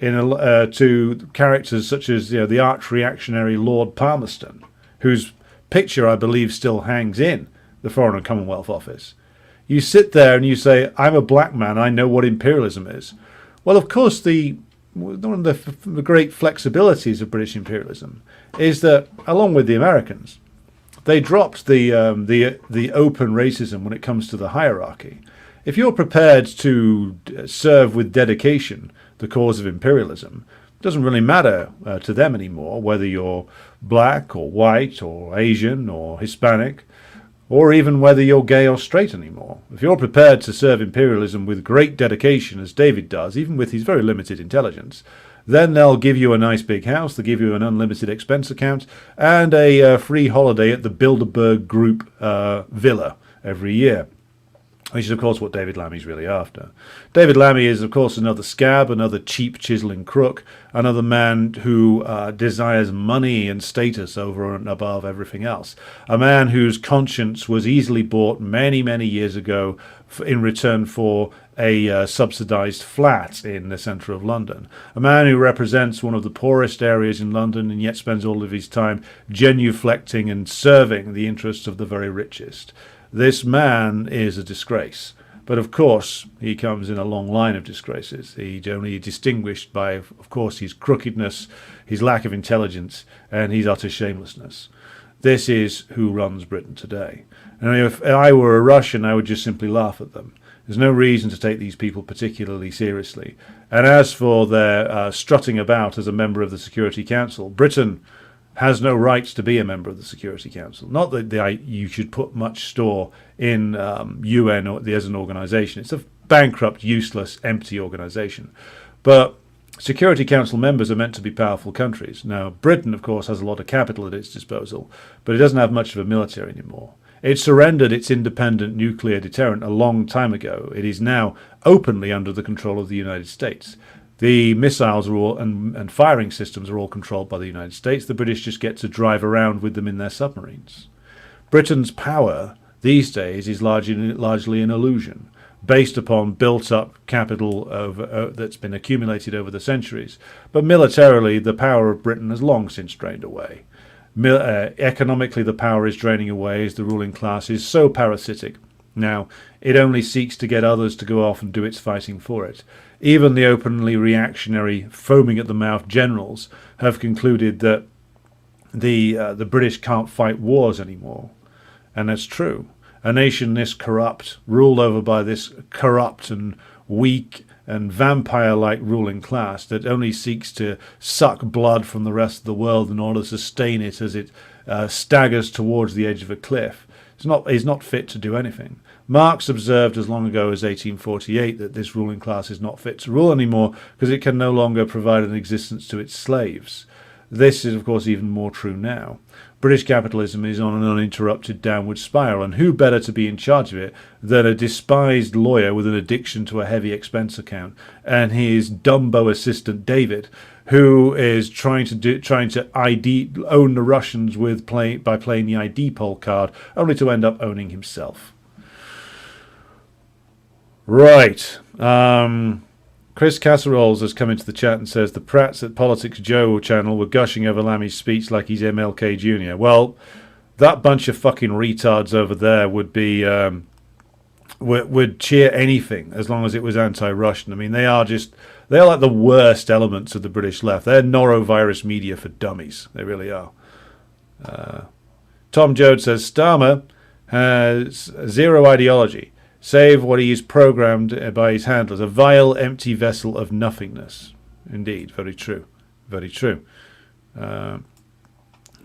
to characters such as the arch-reactionary Lord Palmerston, whose picture I believe still hangs in the Foreign and Commonwealth Office. You sit there and you say, I'm a black man, I know what imperialism is. Well, of course, one of the great flexibilities of British imperialism is that, along with the Americans, they dropped the open racism when it comes to the hierarchy. If you're prepared to serve with dedication the cause of imperialism, it doesn't really matter to them anymore whether you're black or white or Asian or Hispanic, or even whether you're gay or straight anymore. If you're prepared to serve imperialism with great dedication, as David does, even with his very limited intelligence, then they'll give you a nice big house, they'll give you an unlimited expense account, and a free holiday at the Bilderberg Group villa every year, which is, of course, what David Lammy's really after. David Lammy is, of course, another scab, another cheap chiseling crook, another man who desires money and status over and above everything else. A man whose conscience was easily bought many, many years ago in return for a subsidised flat in the centre of London. A man who represents one of the poorest areas in London and yet spends all of his time genuflecting and serving the interests of the very richest. This man is a disgrace. But of course, he comes in a long line of disgraces. He's only distinguished by, of course, his crookedness, his lack of intelligence, and his utter shamelessness. This is who runs Britain today. And if I were a Russian, I would just simply laugh at them. There's no reason to take these people particularly seriously. And as for their strutting about as a member of the Security Council, Britain has no rights to be a member of the Security Council. Not that you should put much store in UN as an organisation. It's a bankrupt, useless, empty organisation. But Security Council members are meant to be powerful countries. Now, Britain, of course, has a lot of capital at its disposal, but it doesn't have much of a military anymore. It surrendered its independent nuclear deterrent a long time ago. It is now openly under the control of the United States. The missiles are all, and firing systems are all controlled by the United States. The British just get to drive around with them in their submarines. Britain's power these days is largely an illusion, based upon built-up capital that's been accumulated over the centuries. But militarily, the power of Britain has long since drained away. Economically, the power is draining away as the ruling class is so parasitic. Now, it only seeks to get others to go off and do its fighting for it. Even the openly reactionary, foaming-at-the-mouth generals have concluded that the British can't fight wars anymore. And that's true. A nation this corrupt, ruled over by this corrupt and weak and vampire-like ruling class that only seeks to suck blood from the rest of the world in order to sustain it as it staggers towards the edge of a cliff, is not fit to do anything. Marx observed as long ago as 1848 that this ruling class is not fit to rule anymore because it can no longer provide an existence to its slaves. This is, of course, even more true now. British capitalism is on an uninterrupted downward spiral, and who better to be in charge of it than a despised lawyer with an addiction to a heavy expense account and his Dumbo assistant David, who is trying to own the Russians by playing the ID poll card, only to end up owning himself. Right. Chris Casseroles has come into the chat and says the Prats at Politics Joe channel were gushing over Lammy's speech like he's MLK Jr. Well, that bunch of fucking retards over there would cheer anything as long as it was anti-Russian. I mean, they're like the worst elements of the British left. They're norovirus media for dummies. They really are. Tom Joad says Starmer has zero ideology, save what he is programmed by his handlers, a vile, empty vessel of nothingness. Indeed, very true. Very true.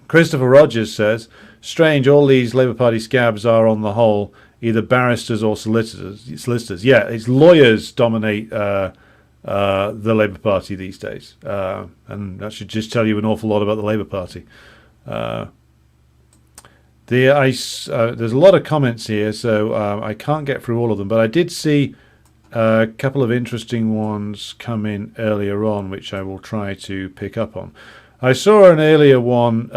Christopher Rogers says, strange, all these Labour Party scabs are, on the whole, either barristers or solicitors. Yeah, it's lawyers dominate the Labour Party these days. And that should just tell you an awful lot about the Labour Party. There's a lot of comments here, so I can't get through all of them, but I did see a couple of interesting ones come in earlier on, which I will try to pick up on. I saw an earlier one.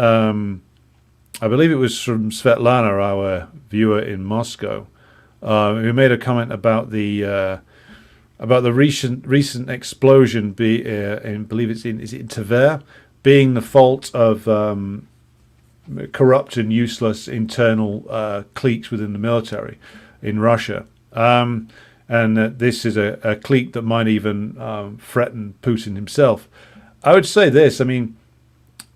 I believe it was from Svetlana, our viewer in Moscow, who made a comment about the recent explosion. I believe it's in Tver, being the fault of corrupt and useless internal cliques within the military in Russia. And this is a clique that might even threaten Putin himself. I would say this, I mean,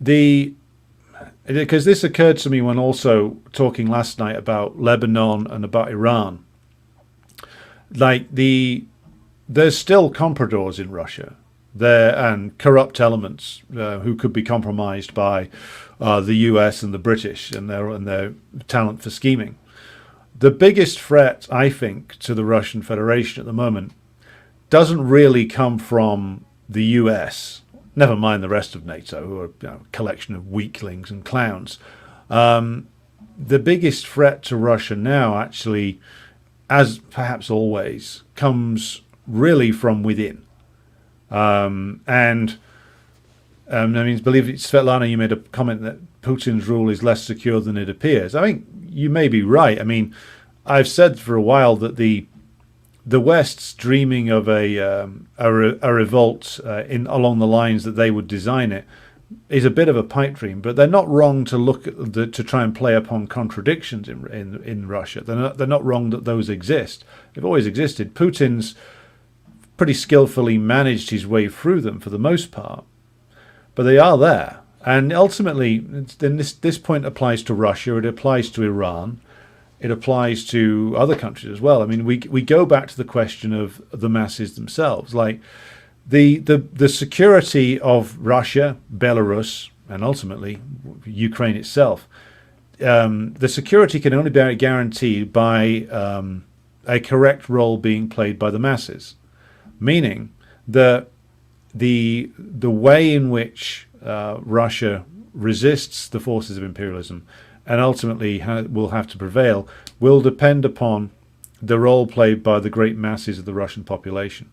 because this occurred to me when also talking last night about Lebanon and about Iran. Like there's still compradors in Russia there and corrupt elements who could be compromised by the US and the British and their talent for scheming. The biggest threat, I think, to the Russian Federation at the moment doesn't really come from the US, never mind the rest of NATO, who are a collection of weaklings and clowns. The biggest threat to Russia now, actually, as perhaps always, comes really from within. I mean, I believe it's Svetlana, you made a comment that Putin's rule is less secure than it appears. I think you may be right. I mean, I've said for a while that the West's dreaming of a revolt along the lines that they would design it is a bit of a pipe dream, but they're not wrong to look at to try and play upon contradictions in Russia. They're not wrong that those exist. They've always existed. Putin's pretty skillfully managed his way through them for the most part, but they are there. And ultimately, then this point applies to Russia. It applies to Iran. It applies to other countries as well. I mean, we go back to the question of the masses themselves, like the security of Russia, Belarus, and ultimately Ukraine itself. The security can only be guaranteed by a correct role being played by the masses, meaning that the way in which Russia resists the forces of imperialism and ultimately will have to prevail will depend upon the role played by the great masses of the Russian population.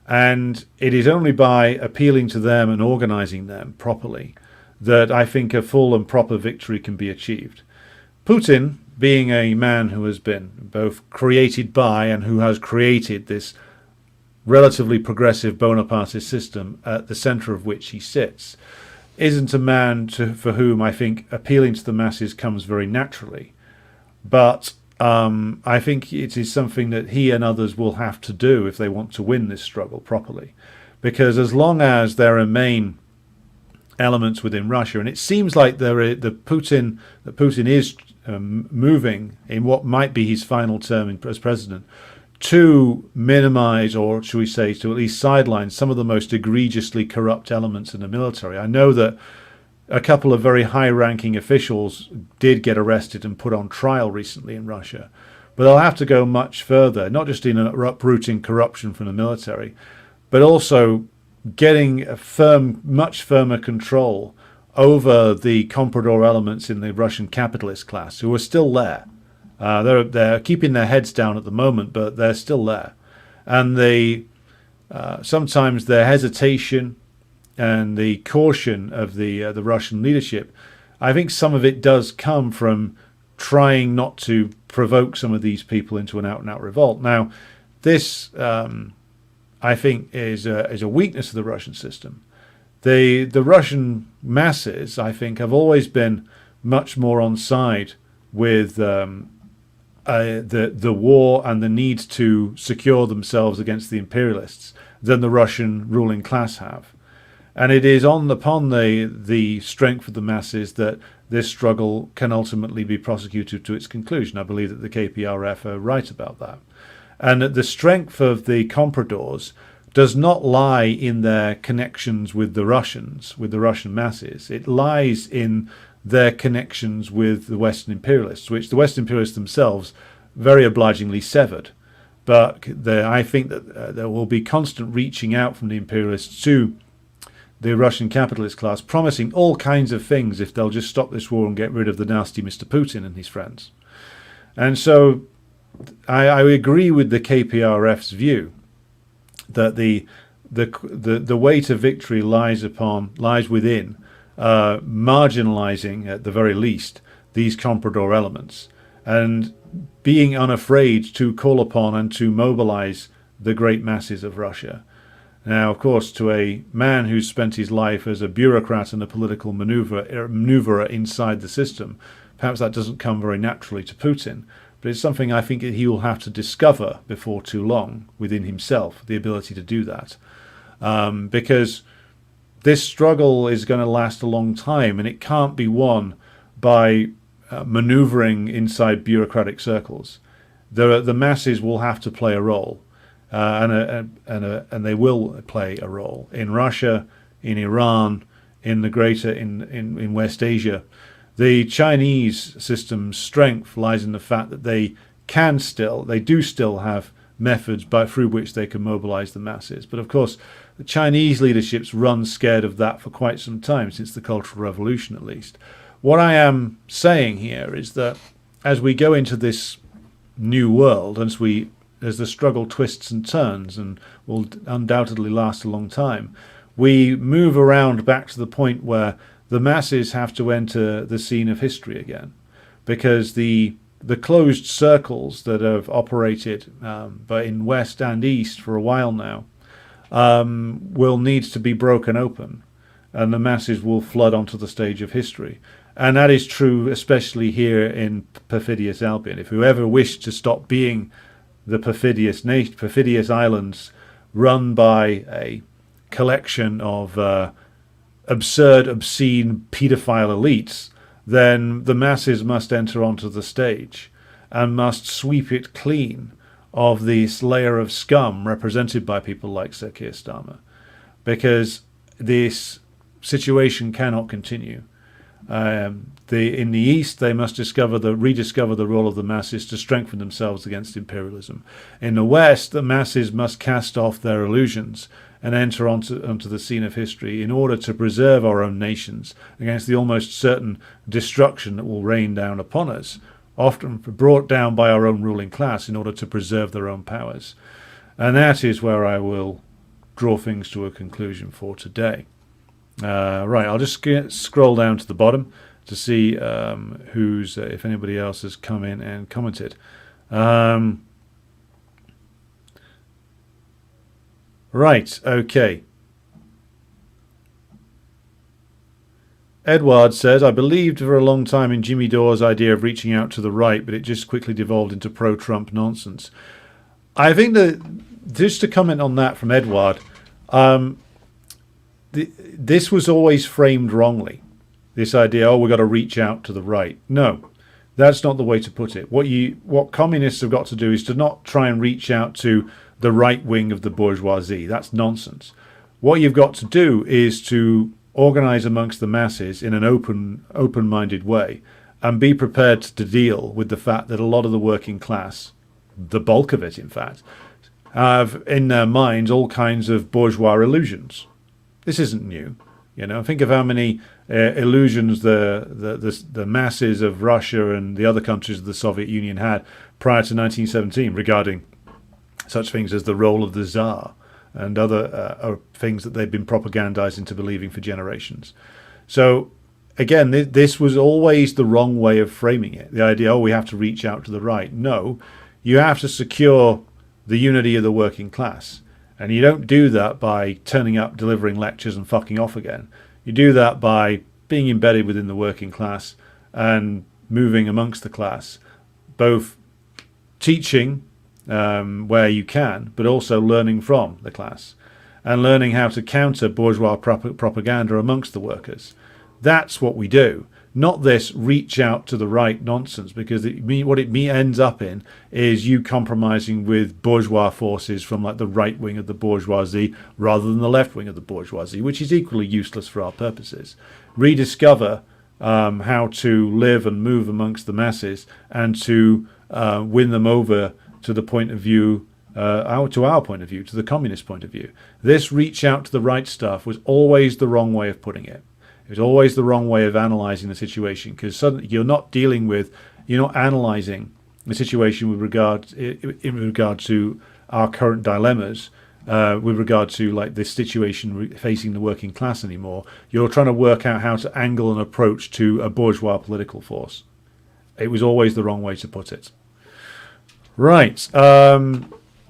And it is only by appealing to them and organizing them properly that I think a full and proper victory can be achieved. Putin, being a man who has been both created by and who has created this relatively progressive Bonapartist system at the center of which he sits, isn't a man for whom I think appealing to the masses comes very naturally. But I think it is something that he and others will have to do if they want to win this struggle properly. Because as long as there remain elements within Russia, and it seems like Putin is moving in what might be his final term as president, to minimize, or should we say, to at least sideline some of the most egregiously corrupt elements in the military. I know that a couple of very high-ranking officials did get arrested and put on trial recently in Russia, but they'll have to go much further, not just in uprooting corruption from the military, but also getting much firmer control over the comprador elements in the Russian capitalist class, who are still there. They're keeping their heads down at the moment, but they're still there. And sometimes their hesitation and the caution of the Russian leadership, I think some of it does come from trying not to provoke some of these people into an out-and-out revolt. Now, this, I think, is a weakness of the Russian system. The Russian masses, I think, have always been much more on side with the war and the need to secure themselves against the imperialists than the Russian ruling class have. And it is upon the strength of the masses that this struggle can ultimately be prosecuted to its conclusion. I believe that the KPRF are right about that. And that the strength of the compradors does not lie in their connections with the Russians, with the Russian masses. It lies in their connections with the Western imperialists, which the Western imperialists themselves very obligingly severed. But I think that there will be constant reaching out from the imperialists to the Russian capitalist class, promising all kinds of things if they'll just stop this war and get rid of the nasty Mr. Putin and his friends. And so I agree with the KPRF's view that the way to victory lies within marginalizing, at the very least, these comprador elements, and being unafraid to call upon and to mobilize the great masses of Russia. Now, of course, to a man who's spent his life as a bureaucrat and a political maneuverer inside the system, perhaps that doesn't come very naturally to Putin, but it's something I think he will have to discover before too long within himself, the ability to do that. Because this struggle is going to last a long time, and it can't be won by maneuvering inside bureaucratic circles. The masses will have to play a role, and they will play a role in Russia, in Iran, in the greater in West Asia. The Chinese system's strength lies in the fact that they do still have methods through which they can mobilize the masses. But of course, the Chinese leadership's run scared of that for quite some time, since the Cultural Revolution at least. What I am saying here is that as we go into this new world, as the struggle twists and turns and will undoubtedly last a long time, we move around back to the point where the masses have to enter the scene of history again, because the closed circles that have operated but in West and East for a while now will need to be broken open, and the masses will flood onto the stage of history. And that is true especially here in perfidious Albion. If whoever wished to stop being the perfidious islands run by a collection of absurd, obscene, paedophile elites, then the masses must enter onto the stage and must sweep it clean of this layer of scum represented by people like Sir Keir Starmer, because this situation cannot continue. In the East, they must rediscover the role of the masses to strengthen themselves against imperialism. In the West, the masses must cast off their illusions and enter onto the scene of history in order to preserve our own nations against the almost certain destruction that will rain down upon us, often brought down by our own ruling class in order to preserve their own powers. And that is where I will draw things to a conclusion for today. Right, I'll just scroll down to the bottom to see if anybody else has come in and commented. Right, okay. Edward says, I believed for a long time in Jimmy Dore's idea of reaching out to the right, but it just quickly devolved into pro-Trump nonsense. I think that, just to comment on that from Edward, this was always framed wrongly. This idea, we've got to reach out to the right. No, that's not the way to put it. What communists have got to do is to not try and reach out to the right wing of the bourgeoisie. That's nonsense. What you've got to do is to organize amongst the masses in an open-minded way and be prepared to deal with the fact that a lot of the working class, the bulk of it in fact, have in their minds all kinds of bourgeois illusions. This isn't new. Think of how many illusions the masses of Russia and the other countries of the Soviet Union had prior to 1917 regarding such things as the role of the Tsar and other things that they've been propagandized into believing for generations. So, again, this was always the wrong way of framing it. The idea, we have to reach out to the right. No, you have to secure the unity of the working class. And you don't do that by turning up, delivering lectures and fucking off again. You do that by being embedded within the working class and moving amongst the class, both teaching where you can, but also learning from the class and learning how to counter bourgeois propaganda amongst the workers. That's what we do. Not this reach out to the right nonsense, because what it ends up in is you compromising with bourgeois forces from like the right wing of the bourgeoisie rather than the left wing of the bourgeoisie, which is equally useless for our purposes. Rediscover how to live and move amongst the masses and to win them over to the point of view, to our point of view, to the communist point of view. This reach out to the right stuff was always the wrong way of putting it. It was always the wrong way of analysing the situation, because suddenly you're not analysing the situation in regard to our current dilemmas with regard to like this situation facing the working class anymore. You're trying to work out how to angle an approach to a bourgeois political force. It was always the wrong way to put it. Right.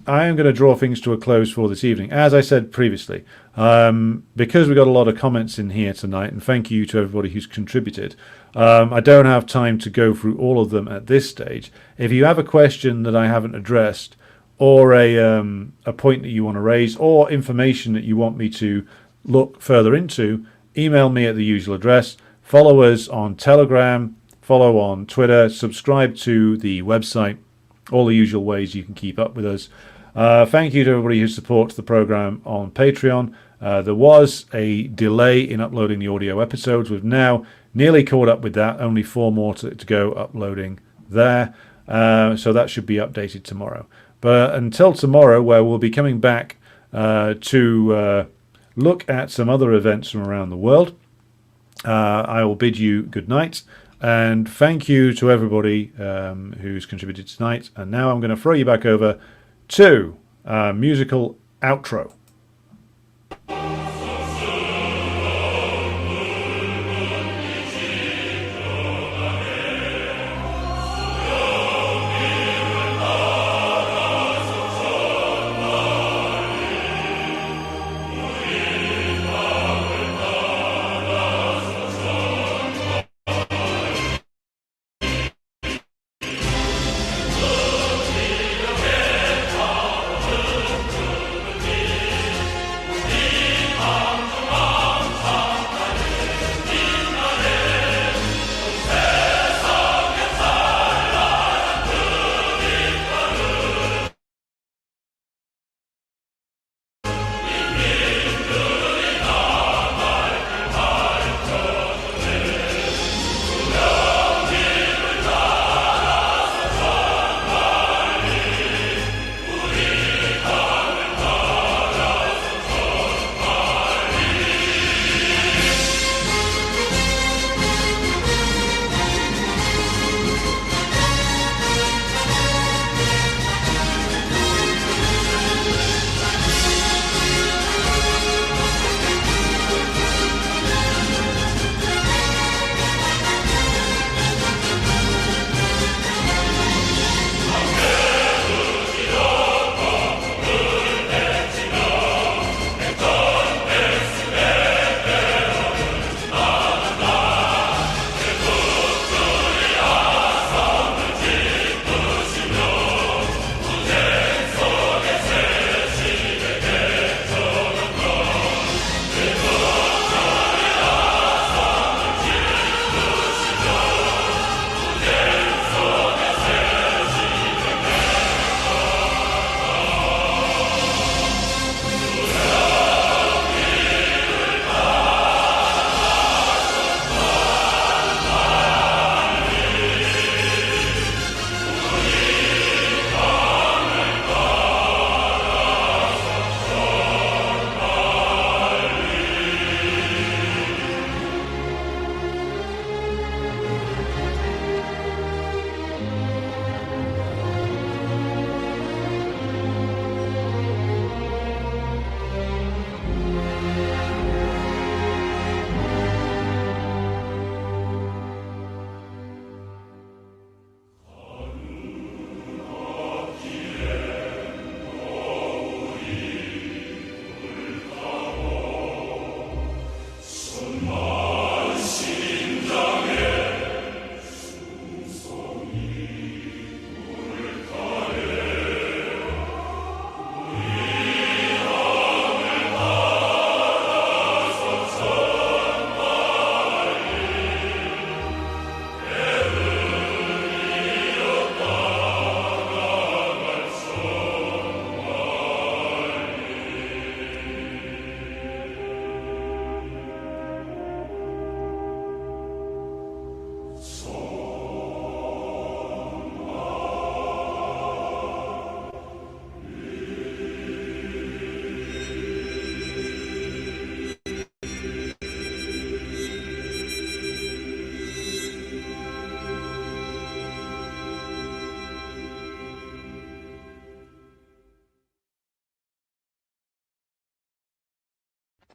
I am going to draw things to a close for this evening. As I said previously, because we got a lot of comments in here tonight, and thank you to everybody who's contributed, I don't have time to go through all of them at this stage. If you have a question that I haven't addressed, or a point that you want to raise, or information that you want me to look further into, email me at the usual address. Follow us on Telegram, follow on Twitter, subscribe to the website, all the usual ways you can keep up with us. Thank you to everybody who supports the program on Patreon. There was a delay in uploading the audio episodes. We've now nearly caught up with that. Only 4 more to go uploading there. So that should be updated tomorrow. But until tomorrow, where we'll be coming back to look at some other events from around the world, I will bid you good night. And thank you to everybody who's contributed tonight. And now I'm going to throw you back over to musical outro.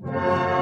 you.